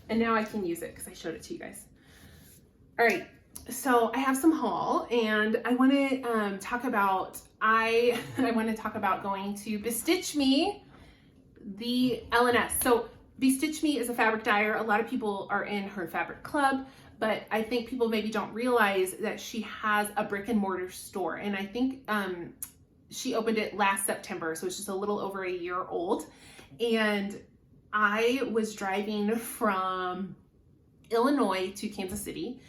And now I can use it because I showed it to you guys. All right, so I have some haul and I want to talk about, I want to talk about going to BeStitch Me, the LNS. So BeStitch Me is a fabric dyer. A lot of people are in her fabric club, but I think people maybe don't realize that she has a brick and mortar store. And I think she opened it last September, so it's just a little over a year old. And I was driving from Illinois to Kansas City,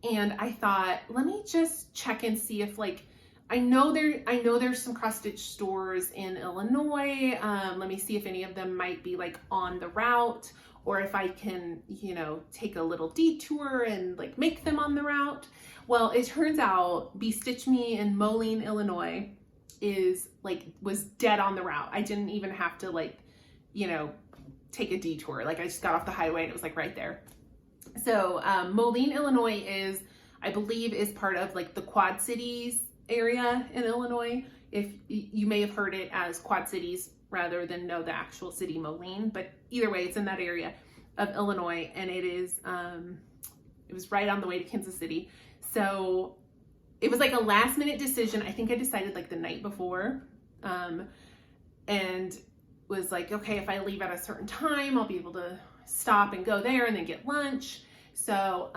and I thought, let me just check and see if like, I know there's some cross stitch stores in Illinois. Let me see if any of them might be like on the route, or if I can, you know, take a little detour and like make them on the route. Well, it turns out BeStitch Me in Moline, Illinois was dead on the route. I didn't even have to like, you know, take a detour. Like I just got off the highway and it was like right there. So Moline, Illinois is, I believe, is part of like the Quad Cities area in Illinois. If you may have heard it as Quad Cities rather than know the actual city Moline, but either way, it's in that area of Illinois, and it is it was right on the way to Kansas City. So it was like a last minute decision. I think I decided like the night before, and was like, okay, if I leave at a certain time, I'll be able to stop and go there and then get lunch. So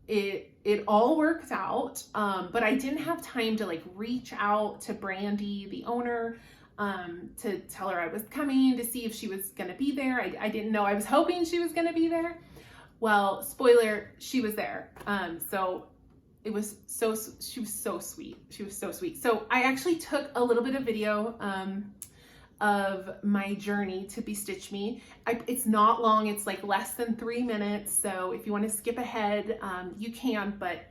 it all worked out, but I didn't have time to like reach out to Brandy, the owner, to tell her I was coming, to see if she was gonna be there. I didn't know. I was hoping she was gonna be there. Well, spoiler, she was there. So it was she was so sweet. She was so sweet. So I actually took a little bit of video of my journey to BeStitch Me. It's not long, it's like less than 3 minutes. So if you want to skip ahead, you can, but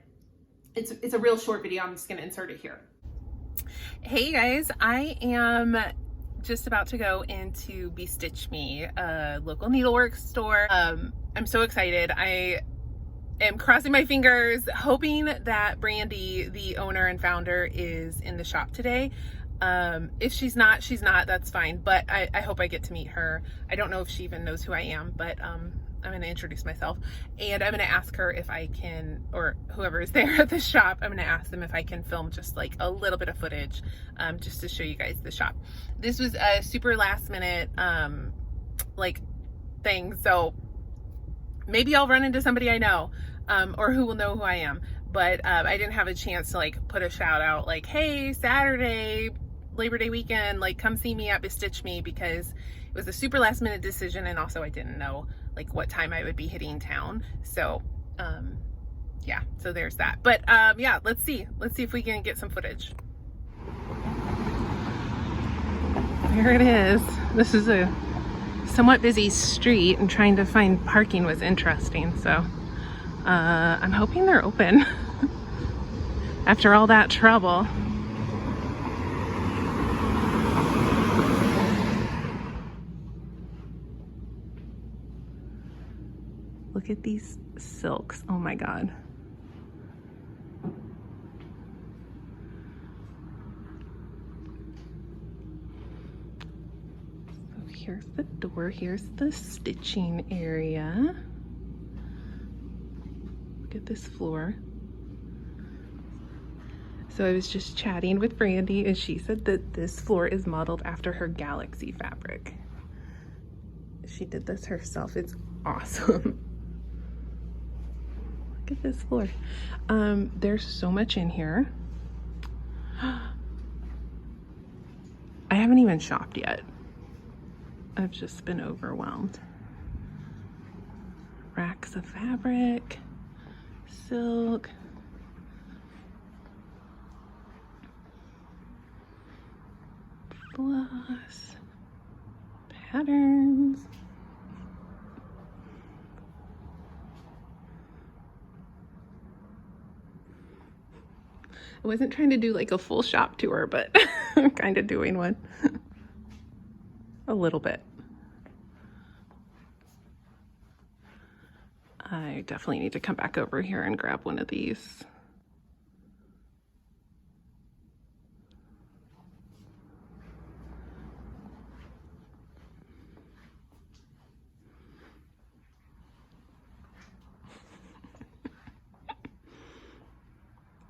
it's a real short video. I'm just gonna insert it here. Hey guys, I am just about to go into BeStitch Me, a local needlework store. I'm so excited. I am crossing my fingers, hoping that Brandy, the owner and founder, is in the shop today. If she's not, she's not, that's fine. But I hope I get to meet her. I don't know if she even knows who I am, but I'm I'm going to introduce myself, and I'm going to ask her if I can, or whoever is there at the shop, I'm going to ask them if I can film just like a little bit of footage, just to show you guys the shop. This was a super last minute, like thing. So maybe I'll run into somebody I know, or who will know who I am. But I didn't have a chance to like put a shout out like, hey, Saturday, Labor Day weekend, like come see me at BeStitch Me, because it was a super last minute decision, and also I didn't know like what time I would be hitting town. So yeah, so there's that. But yeah, let's see if we can get some footage. There it is. This is a somewhat busy street, and trying to find parking was interesting. So I'm hoping they're open after all that trouble. Look at these silks. Oh my God. So here's the door. Here's the stitching area. Look at this floor. So I was just chatting with Brandy, and she said that this floor is modeled after her Galaxy fabric. She did this herself. It's awesome. Look at this floor. There's so much in here. I haven't even shopped yet. I've just been overwhelmed. Racks of fabric, silk. Floss, patterns. I wasn't trying to do like a full shop tour, but I'm kind of doing one. A little bit. I definitely need to come back over here and grab one of these.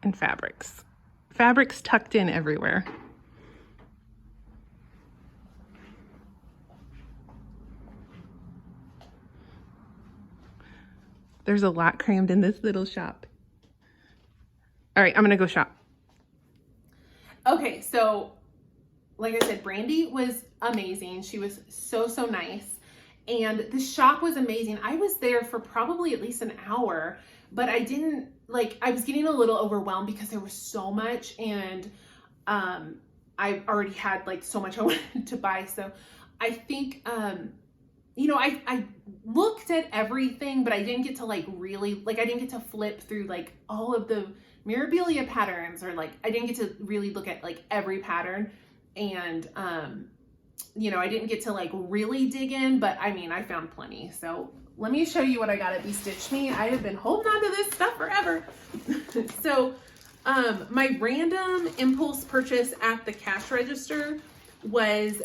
And fabrics. Fabrics tucked in everywhere. There's a lot crammed in this little shop. All right, I'm gonna go shop. Okay, so like I said, Brandy was amazing. She was so nice. And the shop was amazing. I was there for probably at least an hour, but I didn't, like, I was getting a little overwhelmed because there was so much, and I already had like so much I wanted to buy. So I think, you know, I looked at everything, but I didn't get to like really, like I didn't get to flip through like all of the Mirabilia patterns, or like I didn't get to really look at like every pattern. And you know, I didn't get to like really dig in, but I mean, I found plenty. So let me show you what I got at BeStitch Me. I have been holding on to this stuff forever. So my random impulse purchase at the cash register was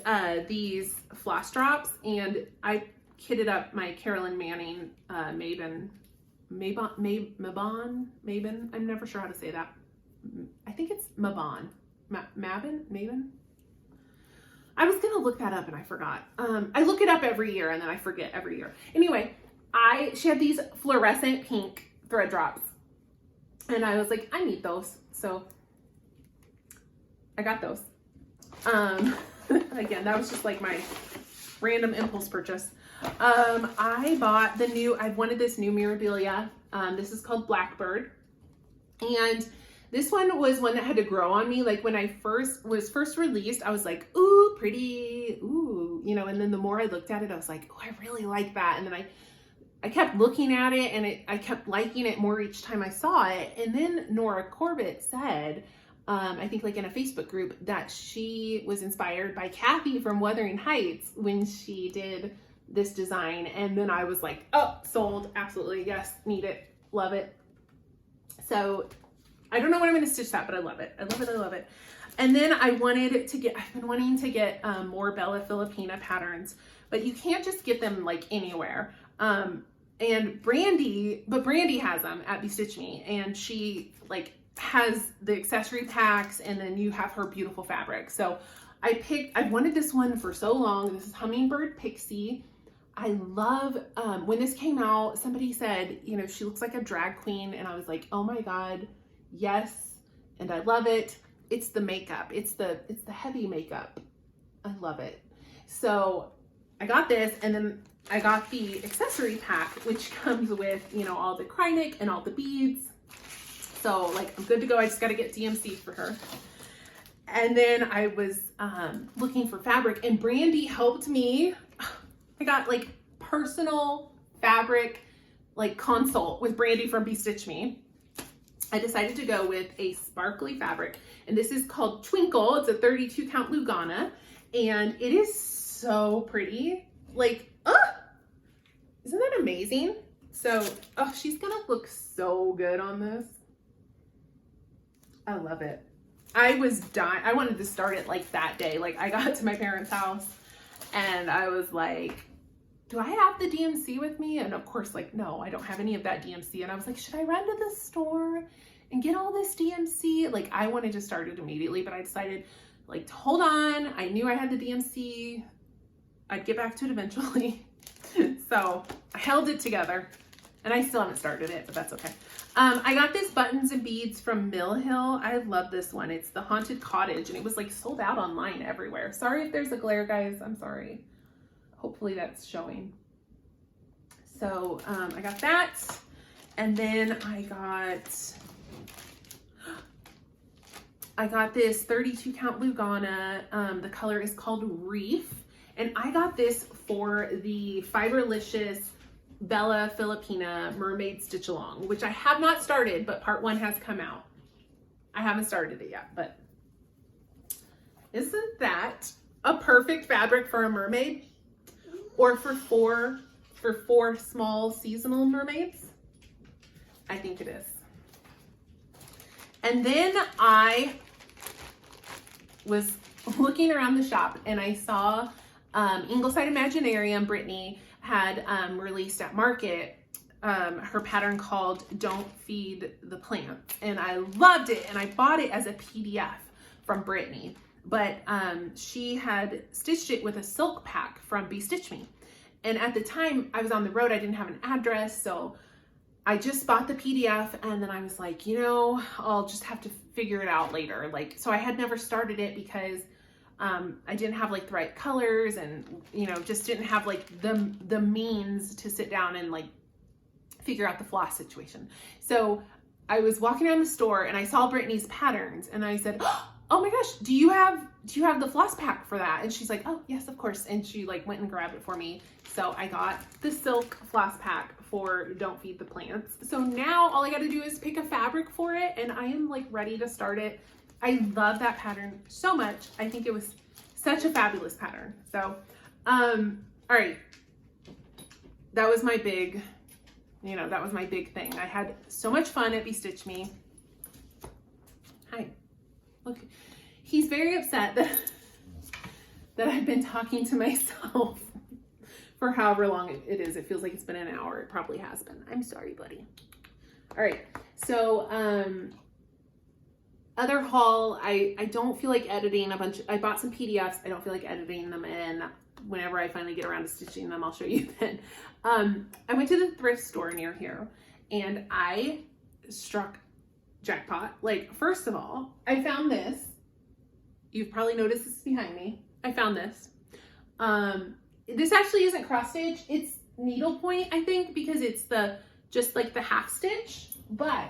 these floss drops, and I kitted up my Carolyn Manning Maben, I'm never sure how to say that. I think it's Maben. I was gonna look that up and I forgot. I look it up every year and then I forget every year. Anyway, she had these fluorescent pink thread drops, and I was like, I need those. So I got those. Again, that was just like my random impulse purchase. I bought I wanted this new Mirabilia. This is called Blackbird. And this one was one that had to grow on me. Like when I was first released, I was like, ooh, pretty, ooh, you know, and then the more I looked at it, I was like, oh, I really like that. And then I kept looking at it, and I kept liking it more each time I saw it. And then Nora Corbett said, I think like in a Facebook group, that she was inspired by Kathy from Wuthering Heights when she did this design. And then I was like, oh, sold, absolutely, yes, need it, love it. So I don't know when I'm going to stitch that, but I love it. I love it. I love it. And then I've been wanting to get more Bella Filipina patterns, but you can't just get them like anywhere. And Brandy has them at BeStitch Me, and she like has the accessory packs, and then you have her beautiful fabric. So I've wanted this one for so long. This is Hummingbird Pixie. I love, when this came out, somebody said, you know, she looks like a drag queen, and I was like, oh my God, yes. And I love it. It's the makeup. It's the heavy makeup. I love it. So I got this, and then I got the accessory pack, which comes with, you know, all the Krynic and all the beads. So like, I'm good to go. I just got to get DMC for her. And then I was looking for fabric, and Brandy helped me. I got like personal fabric, like consult with Brandy from BeStitch Me. I decided to go with a sparkly fabric, and this is called Twinkle. It's a 32 count Lugana, and it is so pretty. Like, isn't that amazing? So, she's gonna look so good on this. I love it. I was dying. I wanted to start it like that day. Like, I got to my parents' house and I was like, do I have the DMC with me? And of course, like, no, I don't have any of that DMC. And I was like, should I run to the store and get all this DMC? Like, I wanted to start it immediately, but I decided like to hold on. I knew I had the DMC. I'd get back to it eventually. So I held it together, and I still haven't started it, but that's okay. I got this buttons and beads from Mill Hill. I love this one. It's the Haunted Cottage, and it was like sold out online everywhere. Sorry if there's a glare, guys. I'm sorry. Hopefully that's showing. So I got that, and then I got this 32 count Lugana. The color is called Reef. And I got this for the Fiberlicious Bella Filipina Mermaid Stitch Along, which I have not started, but part 1 has come out. I haven't started it yet, but isn't that a perfect fabric for a mermaid? Or for four small seasonal mermaids? I think it is. And then I was looking around the shop, and I saw Ingleside Imaginarium, Brittany, had released at Market her pattern called Don't Feed the Plants, and I loved it, and I bought it as a PDF from Brittany, but she had stitched it with a silk pack from BeStitch Me, and at the time I was on the road, I didn't have an address, so I just bought the PDF, and then I was like, you know, I'll just have to figure it out later. Like, so I had never started it because I didn't have like the right colors, and, you know, just didn't have like the means to sit down and like figure out the floss situation. So I was walking around the store, and I saw Brittany's patterns, and I said, oh my gosh, do you have the floss pack for that? And she's like, oh yes, of course. And she like went and grabbed it for me. So I got the silk floss pack for Don't Feed the Plants. So now all I got to do is pick a fabric for it, and I am like ready to start it. I love that pattern so much. I think it was such a fabulous pattern. So, all right. That was my big, you know, that was my big thing. I had so much fun at BeStitch Me. Hi. Look, he's very upset that I've been talking to myself for however long it is. It feels like it's been an hour. It probably has been. I'm sorry, buddy. All right. So, other haul, I don't feel like editing I bought some PDFs. I don't feel like editing them in. Whenever I finally get around to stitching them, I'll show you then. I went to the thrift store near here, and I struck jackpot. Like, first of all, I found this. You've probably noticed this behind me. I found this. This actually isn't cross stitch. It's needlepoint, I think, because it's just like the half stitch, but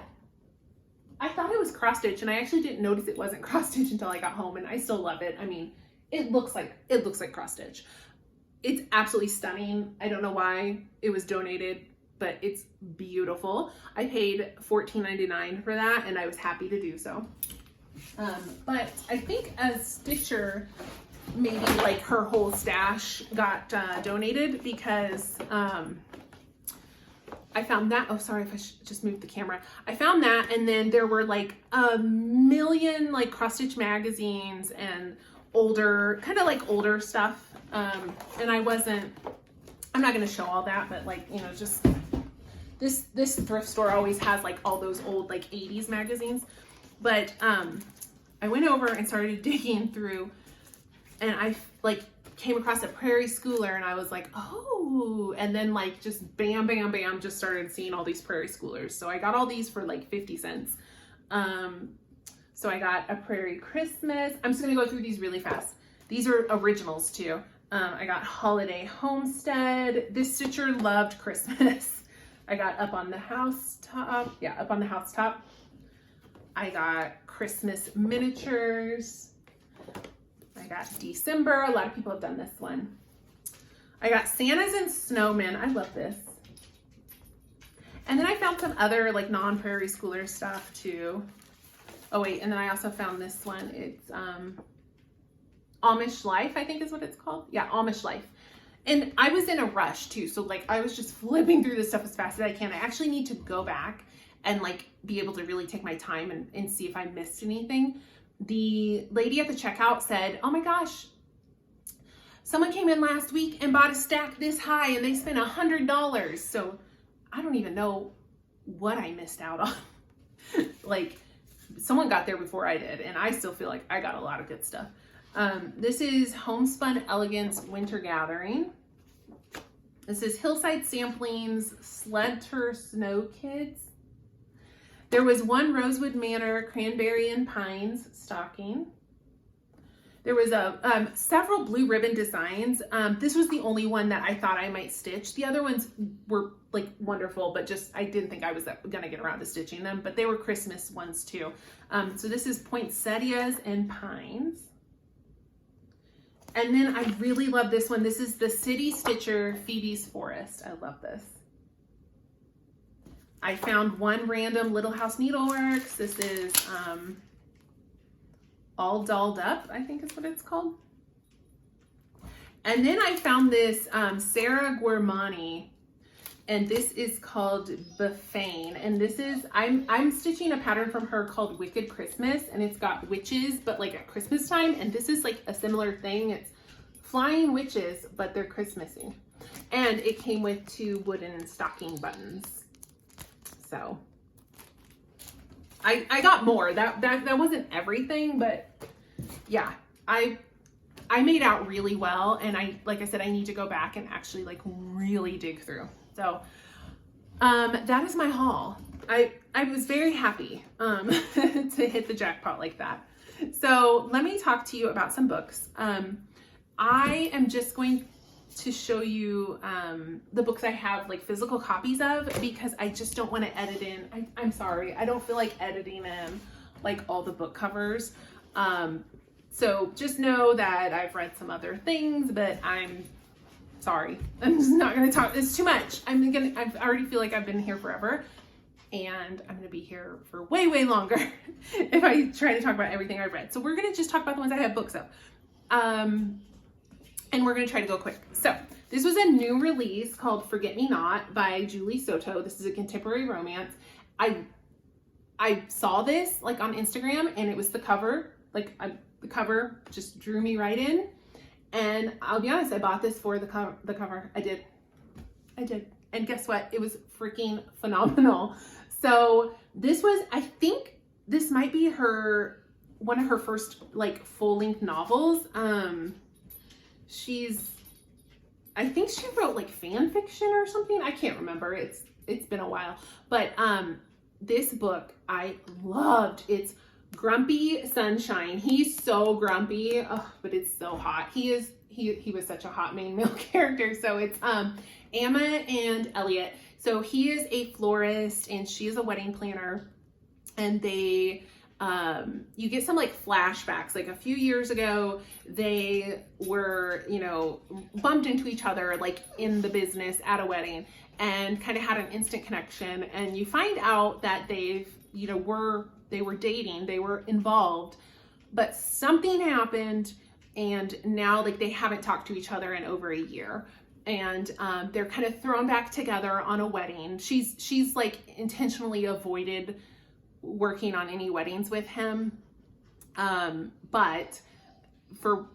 I thought it was cross stitch, and I actually didn't notice it wasn't cross stitch until I got home, and I still love it. I mean, it looks like cross stitch. It's absolutely stunning. I don't know why it was donated, but it's beautiful. I paid $14.99 for that, and I was happy to do so. But I think a stitcher, maybe like her whole stash got donated, because I found that. Oh, sorry if I just moved the camera. I found that, and then there were like a million like cross stitch magazines and older stuff. And I'm not going to show all that, but like, you know, just this thrift store always has like all those old like 80s magazines. But I went over and started digging through, and I like came across a Prairie Schooler, and I was like, oh, and then like just bam, bam, bam, just started seeing all these Prairie Schoolers. So I got all these for like 50 cents. So I got a Prairie Christmas. I'm just gonna go through these really fast. These are originals too. I got Holiday Homestead. This stitcher loved Christmas. I got Up on the Housetop. Yeah, Up on the Housetop. I got Christmas Miniatures. I got December. A lot of people have done this one. I got Santas and Snowmen. I love this. And then I found some other like non-Prairie Schooler stuff too. Oh wait, and then I also found this one. It's Amish Life, I think is what it's called. Yeah, Amish Life. And I was in a rush too. So like I was just flipping through this stuff as fast as I can. I actually need to go back and like be able to really take my time and see if I missed anything. The lady at the checkout said, oh my gosh, someone came in last week and bought a stack this high and they spent $100. So I don't even know what I missed out on. Like someone got there before I did, and I still feel like I got a lot of good stuff. This is Homespun Elegance Winter Gathering. This is Hillside Samplings Sledter Snow Kids. There was one Rosewood Manor Cranberry and Pines stocking. There was several blue ribbon designs. This was the only one that I thought I might stitch. The other ones were like wonderful, but just I didn't think I was gonna get around to stitching them, but they were Christmas ones too. So this is Poinsettias and Pines. And then I really love this one. This is the City Stitcher Phoebe's Forest. I love this. I found one random Little House Needleworks. This is All Dolled Up, I think is what it's called. And then I found this Sarah Guermani, and this is called Buffane. And this is, I'm stitching a pattern from her called Wicked Christmas, and it's got witches, but like at Christmas time. And this is like a similar thing. It's flying witches, but they're Christmassy. And it came with 2 wooden stocking buttons. So I got more. That wasn't everything, but yeah, I made out really well, and like I said, I need to go back and actually like really dig through. So that is my haul. I was very happy to hit the jackpot like that. So let me talk to you about some books. I am just going to show you the books I have like physical copies of, because I just don't want to edit in. I'm sorry, I don't feel like editing in like all the book covers. So just know that I've read some other things, but I'm sorry. I'm just not going to talk. It's too much. I already feel like I've been here forever, and I'm going to be here for way, way longer if I try to talk about everything I've read. So we're going to just talk about the ones I have books of. And we're going to try to go quick. So this was a new release called Forget Me Not by Julie Soto. This is a contemporary romance. I saw this like on Instagram, and it was the cover. Like the cover just drew me right in. And I'll be honest, I bought this for the cover. I did. And guess what? It was freaking phenomenal. So this was, I think this might be one of her first like full-length novels. I think she wrote like fan fiction or something. I can't remember. It's been a while. But this book I loved. It's Grumpy Sunshine. He's so grumpy, but it's so hot. He was such a hot main male character. So it's Emma and Elliot. So he is a florist and she is a wedding planner, and they you get some like flashbacks. Like a few years ago, they were, bumped into each other like in the business at a wedding, and kind of had an instant connection. And you find out that they were dating, they were involved, but something happened, and now like they haven't talked to each other in over a year. And they're kind of thrown back together on a wedding. She's like intentionally avoided working on any weddings with him, but for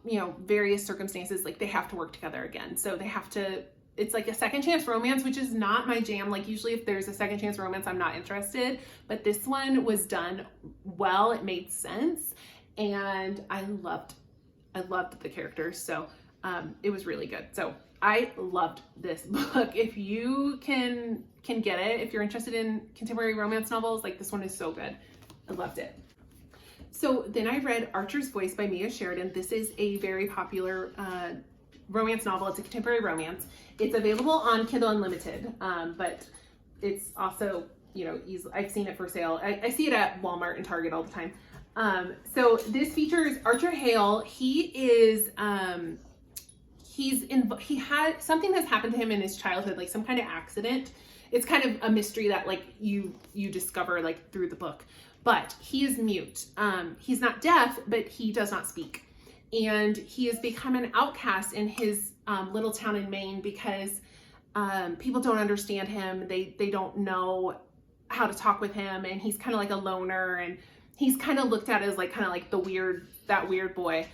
various circumstances, like they have to work together again. So they have to it's like a second chance romance, which is not my jam. Like usually if there's a second chance romance, I'm not interested, but this one was done well. It made sense. And I loved the characters. So it was really good. So I loved this book. If you can get it, if you're interested in contemporary romance novels, like this one is so good. I loved it. So then I read Archer's Voice by Mia Sheridan. This is a very popular romance novel. It's a contemporary romance. It's available on Kindle Unlimited, but it's also, you know, I've seen it for sale. I see it at Walmart and Target all the time. So this features Archer Hale. He is, he had something that's happened to him in his childhood, like some kind of accident. It's kind of a mystery that like you discover like through the book, but he is mute. He's not deaf, but he does not speak. And he has become an outcast in his little town in Maine because people don't understand him. They don't know how to talk with him, and he's kind of like a loner, and he's kind of looked at as like kind of like that weird boy.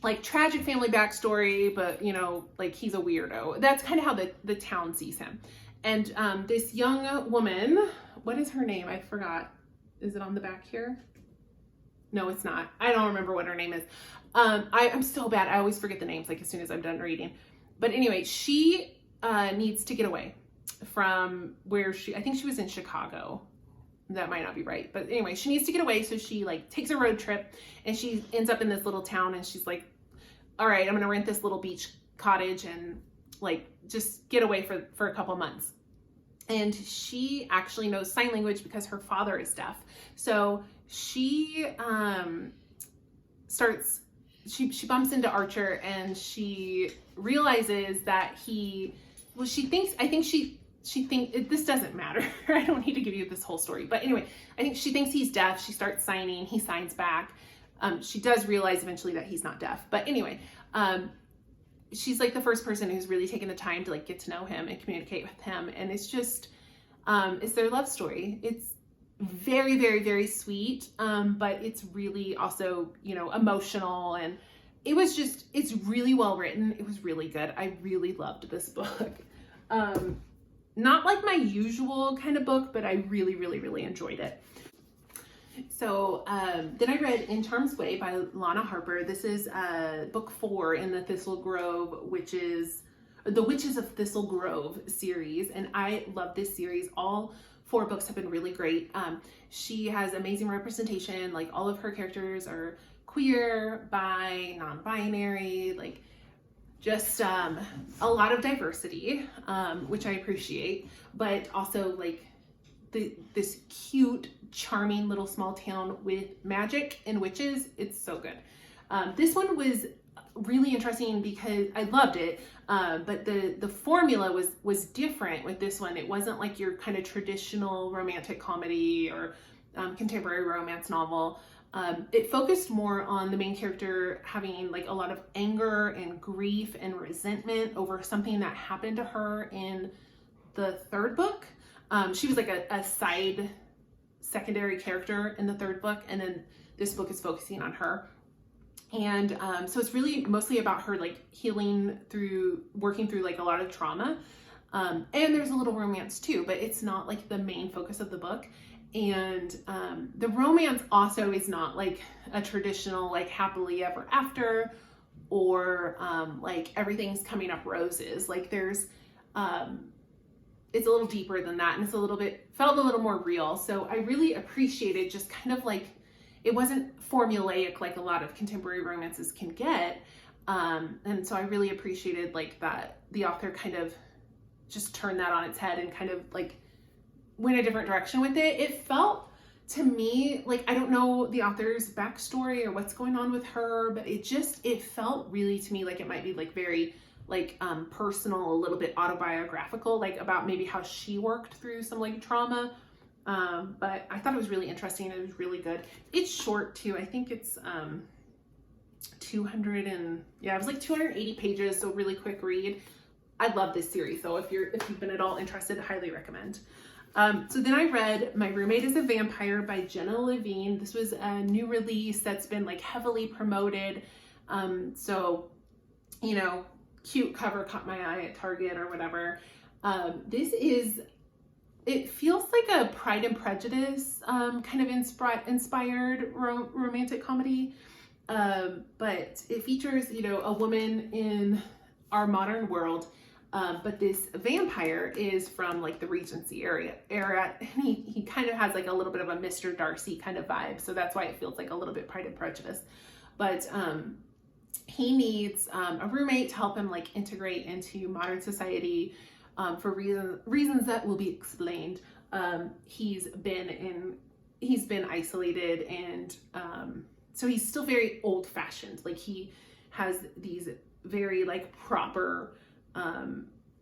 Like tragic family backstory, but you know, like he's a weirdo. That's kind of how the town sees him. And this young woman, what is her name? I forgot. Is it on the back here? No, it's not. I don't remember what her name is. I'm so bad. I always forget the names like as soon as I'm done reading. But anyway, she needs to get away from where I think she was in Chicago. That might not be right. But anyway, she needs to get away. So she like takes a road trip and she ends up in this little town, and she's like, all right, I'm going to rent this little beach cottage and like just get away for a couple months. And she actually knows sign language because her father is deaf. So she she bumps into Archer, and she realizes that this doesn't matter. I don't need to give you this whole story. But anyway, I think she thinks he's deaf. She starts signing. He signs back. She does realize eventually that he's not deaf. But anyway, she's like the first person who's really taken the time to like get to know him and communicate with him. And it's just, it's their love story. It's very, very, very sweet. But it's really also, you know, emotional, and it's really well written. It was really good. I really loved this book. Not like my usual kind of book, but I really, really, really enjoyed it. So then I read In Charm's Way by Lana Harper. This is book 4 in the the Witches of Thistle Grove series, and I love this series. All 4 books have been really great. She has amazing representation. Like all of her characters are queer, bi, non-binary, like just a lot of diversity, which I appreciate, but also like this cute, charming little small town with magic and witches. It's so good. This one was really interesting because I loved it, but the formula was different with this one. It wasn't like your kind of traditional romantic comedy or contemporary romance novel. It focused more on the main character having like a lot of anger and grief and resentment over something that happened to her in the 3rd book. She was like a side secondary character in the 3rd book, and then this book is focusing on her. And so it's really mostly about her like working through like a lot of trauma. And there's a little romance too, but it's not like the main focus of the book. And the romance also is not like a traditional like happily ever after, or like everything's coming up roses. Like there's it's a little deeper than that, and it's felt a little more real. So I really appreciated just kind of like, it wasn't formulaic like a lot of contemporary romances can get. And so I really appreciated like that the author kind of just turned that on its head and kind of like went a different direction with it. It felt to me like, I don't know the author's backstory or what's going on with her, but it felt really to me like it might be like very like personal, a little bit autobiographical, like about maybe how she worked through some like trauma. But I thought it was really interesting. It was really good. It's short too. I think it's it was like 280 pages, so really quick read. I love this series, so if you've been at all interested, highly recommend. So then I read My Roommate is a Vampire by Jenna Levine. This was a new release that's been like heavily promoted. So, you know, cute cover caught my eye at Target or whatever. It feels like a Pride and Prejudice kind of inspired romantic comedy, but it features, you know, a woman in our modern world, but this vampire is from like the Regency era, and he kind of has like a little bit of a Mr. Darcy kind of vibe, so that's why it feels like a little bit Pride and Prejudice. But he needs a roommate to help him like integrate into modern society. For reasons that will be explained. He's been isolated, and so he's still very old-fashioned. Like he has these very like proper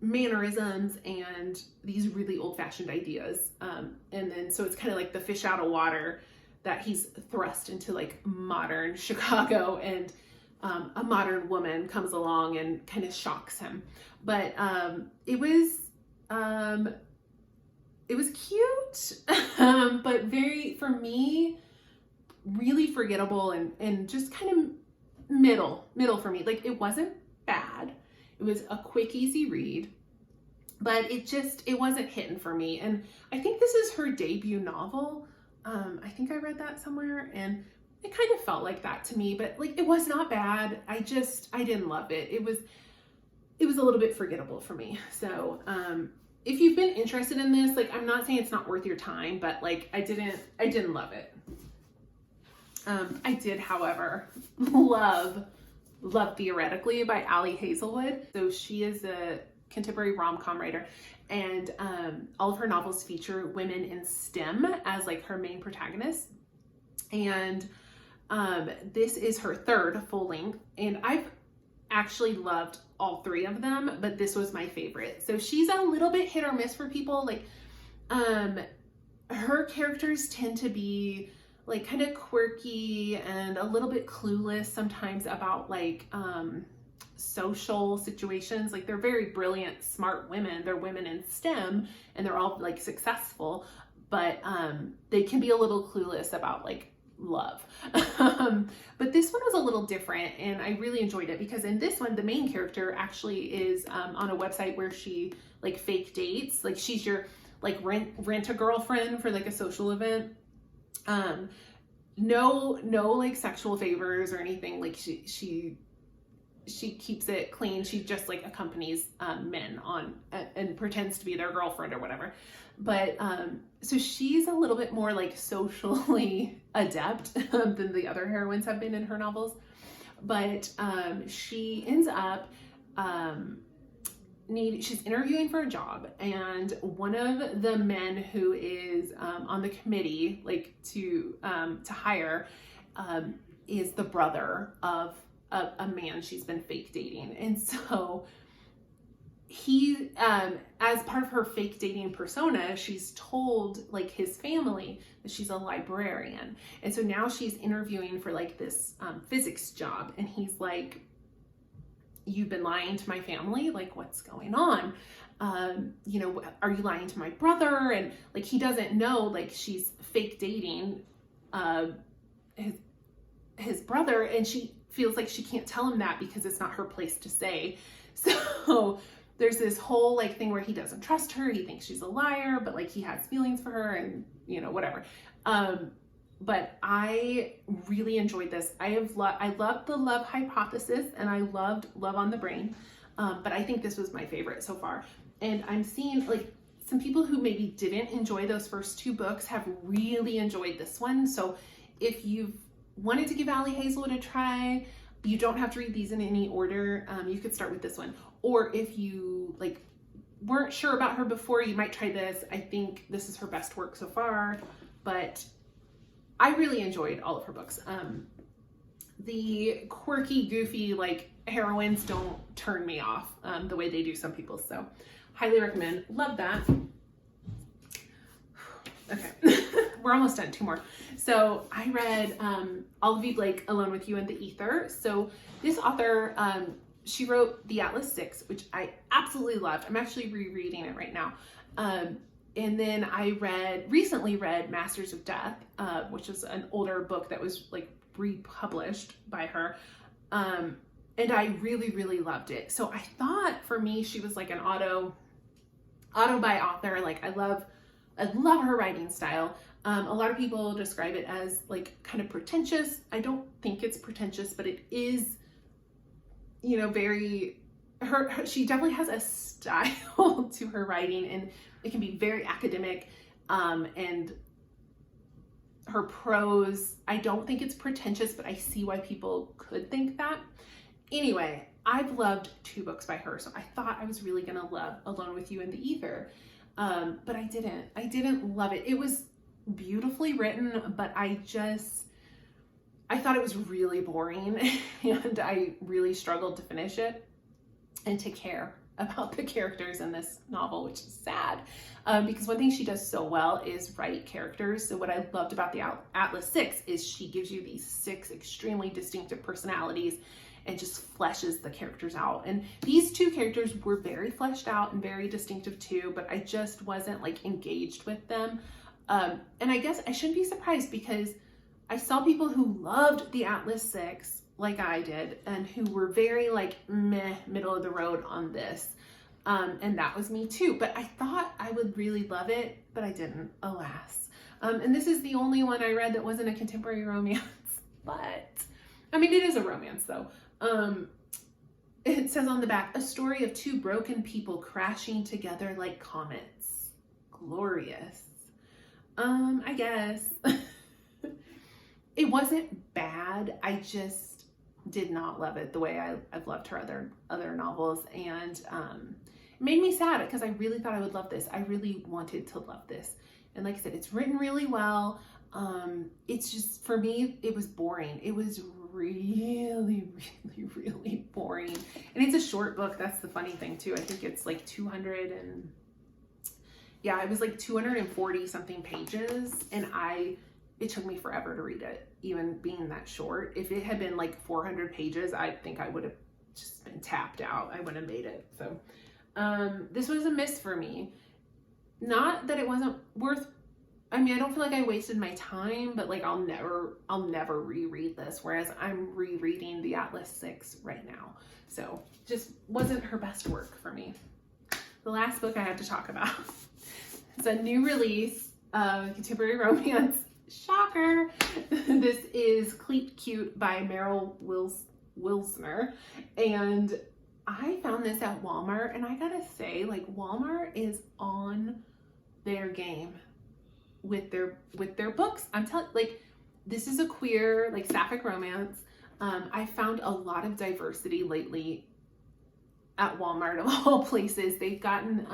mannerisms and these really old-fashioned ideas. And then so it's kind of like the fish out of water that he's thrust into like modern Chicago, and a modern woman comes along and kind of shocks him. But it was cute, but very, for me, really forgettable and just kind of middle for me. Like it wasn't bad. It was a quick, easy read, but it wasn't hitting for me. And I think this is her debut novel. I think I read that somewhere, and it kind of felt like that to me, but like it was not bad. I didn't love it. It was a little bit forgettable for me. So if you've been interested in this, like I'm not saying it's not worth your time, but like I didn't love it. I did, however, love Theoretically by Ali Hazelwood. So she is a contemporary rom-com writer, and all of her novels feature women in STEM as like her main protagonists. And this is her third full length, and I've actually loved all three of them, but this was my favorite. So she's a little bit hit or miss for people. Like her characters tend to be like kind of quirky and a little bit clueless sometimes about like social situations. Like they're very brilliant, smart women. They're women in STEM, and they're all like successful, but they can be a little clueless about like love. But this one was a little different, and I really enjoyed it because in this one the main character actually is on a website where she like fake dates. Like she's your like rent a girlfriend for like a social event. No like sexual favors or anything. Like she keeps it clean. She just like accompanies men on and pretends to be their girlfriend or whatever. But so she's a little bit more like socially adept than the other heroines have been in her novels. But she ends up she's interviewing for a job, and one of the men who is on the committee like to hire is the brother of a man she's been fake dating. And so he as part of her fake dating persona, she's told like his family that she's a librarian, and so now she's interviewing for like this physics job, and he's like, "You've been lying to my family, like what's going on? You know, are you lying to my brother?" And like he doesn't know like she's fake dating his brother, and she feels like she can't tell him that because it's not her place to say. So there's this whole like thing where he doesn't trust her. He thinks she's a liar, but like he has feelings for her, and you know, whatever. But I really enjoyed this. I loved the love hypothesis, and I loved Love on the Brain. But I think this was my favorite so far. And I'm seeing like some people who maybe didn't enjoy those first two books have really enjoyed this one. So if you've wanted to give Ali Hazelwood a try, you don't have to read these in any order. You could start with this one. Or if you like weren't sure about her before, you might try this. I think this is her best work so far, but I really enjoyed all of her books. The quirky, goofy, like heroines don't turn me off the way they do some people. So highly recommend. Love that. Okay, we're almost done. Two more. So I read Olivia Blake, Alone with You in the Ether. So this author, she wrote The Atlas Six, which I absolutely loved. I'm actually rereading it right now. And then I recently read Masters of Death, which is an older book that was like republished by her. and I really, really loved it. So I thought for me, she was like an auto by author. Like I love her writing style. A lot of people describe it as like kind of pretentious. I don't think it's pretentious, but it is, you know, very, she definitely has a style to her writing, and it can be very academic. And her prose, I don't think it's pretentious, but I see why people could think that. Anyway, I've loved 2 books by her, so I thought I was really gonna love Alone with You in the Ether. But I didn't love it. It was beautifully written, but I thought it was really boring and I really struggled to finish it and to care about the characters in this novel, which is sad, because one thing she does so well is write characters. So what I loved about the Atlas 6 is she gives you these 6 extremely distinctive personalities and just fleshes the characters out. And these 2 characters were very fleshed out and very distinctive too, but I just wasn't like engaged with them. And I guess I shouldn't be surprised, because I saw people who loved the Atlas 6 like I did and who were very like meh, middle of the road on this. And that was me too, but I thought I would really love it, but I didn't, alas. And this is the only one I read that wasn't a contemporary romance, but I mean, it is a romance though. It says on the back, a story of 2 broken people crashing together like comets. Glorious. I guess. It wasn't bad. I just did not love it the way I've loved her other novels. And it made me sad because I really thought I would love this. I really wanted to love this. And like I said, it's written really well. It's just, for me, it was boring. It was really, really, really boring. And it's a short book. That's the funny thing too. I think it's like 240 something pages. And it took me forever to read it, even being that short. If it had been like 400 pages, I think I would have just been tapped out. I wouldn't have made it. So this was a miss for me. Not that it wasn't worth, I mean, I don't feel like I wasted my time, but like I'll never reread this, whereas I'm rereading the Atlas 6 right now. So just wasn't her best work for me. The last book I have to talk about. It's a new release, contemporary romance. Shocker. This is Cleat Cute by Meryl Wilsner. And I found this at Walmart, and I gotta say, like, Walmart is on their game with their books. I'm telling, like, this is a queer, like, sapphic romance. I found a lot of diversity lately at Walmart, of all places. They've gotten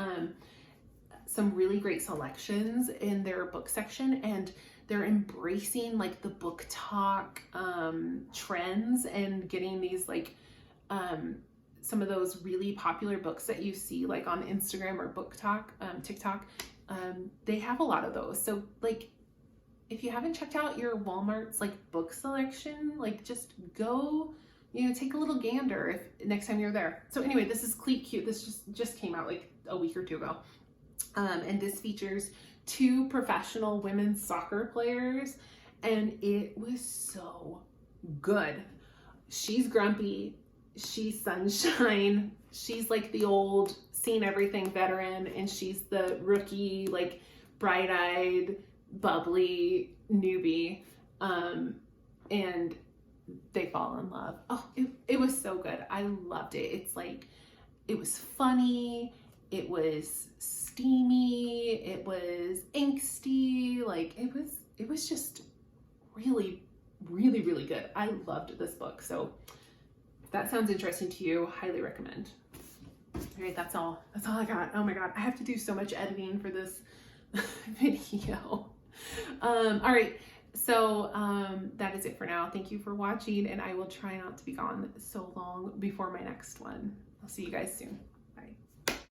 some really great selections in their book section, and they're embracing like the book talk trends and getting these like some of those really popular books that you see like on Instagram or book talk, TikTok. They have a lot of those. So like, if you haven't checked out your Walmart's like book selection, like just go, you know, take a little gander if next time you're there. So anyway, this is Cleat Cute. This just came out like a week or 2 ago. And this features 2 professional women's soccer players, and it was so good. She's grumpy, she's sunshine, she's like the old seen everything veteran, and she's the rookie, like bright-eyed, bubbly newbie. And they fall in love. Oh, it was so good. I loved it. It's like, it was funny, it was steamy, it was angsty, like it was just really, really, really good. I loved this book. So if that sounds interesting to you, highly recommend. All right, that's all I got. Oh my God, I have to do so much editing for this video. All right, so that is it for now. Thank you for watching, and I will try not to be gone so long before my next one. I'll see you guys soon.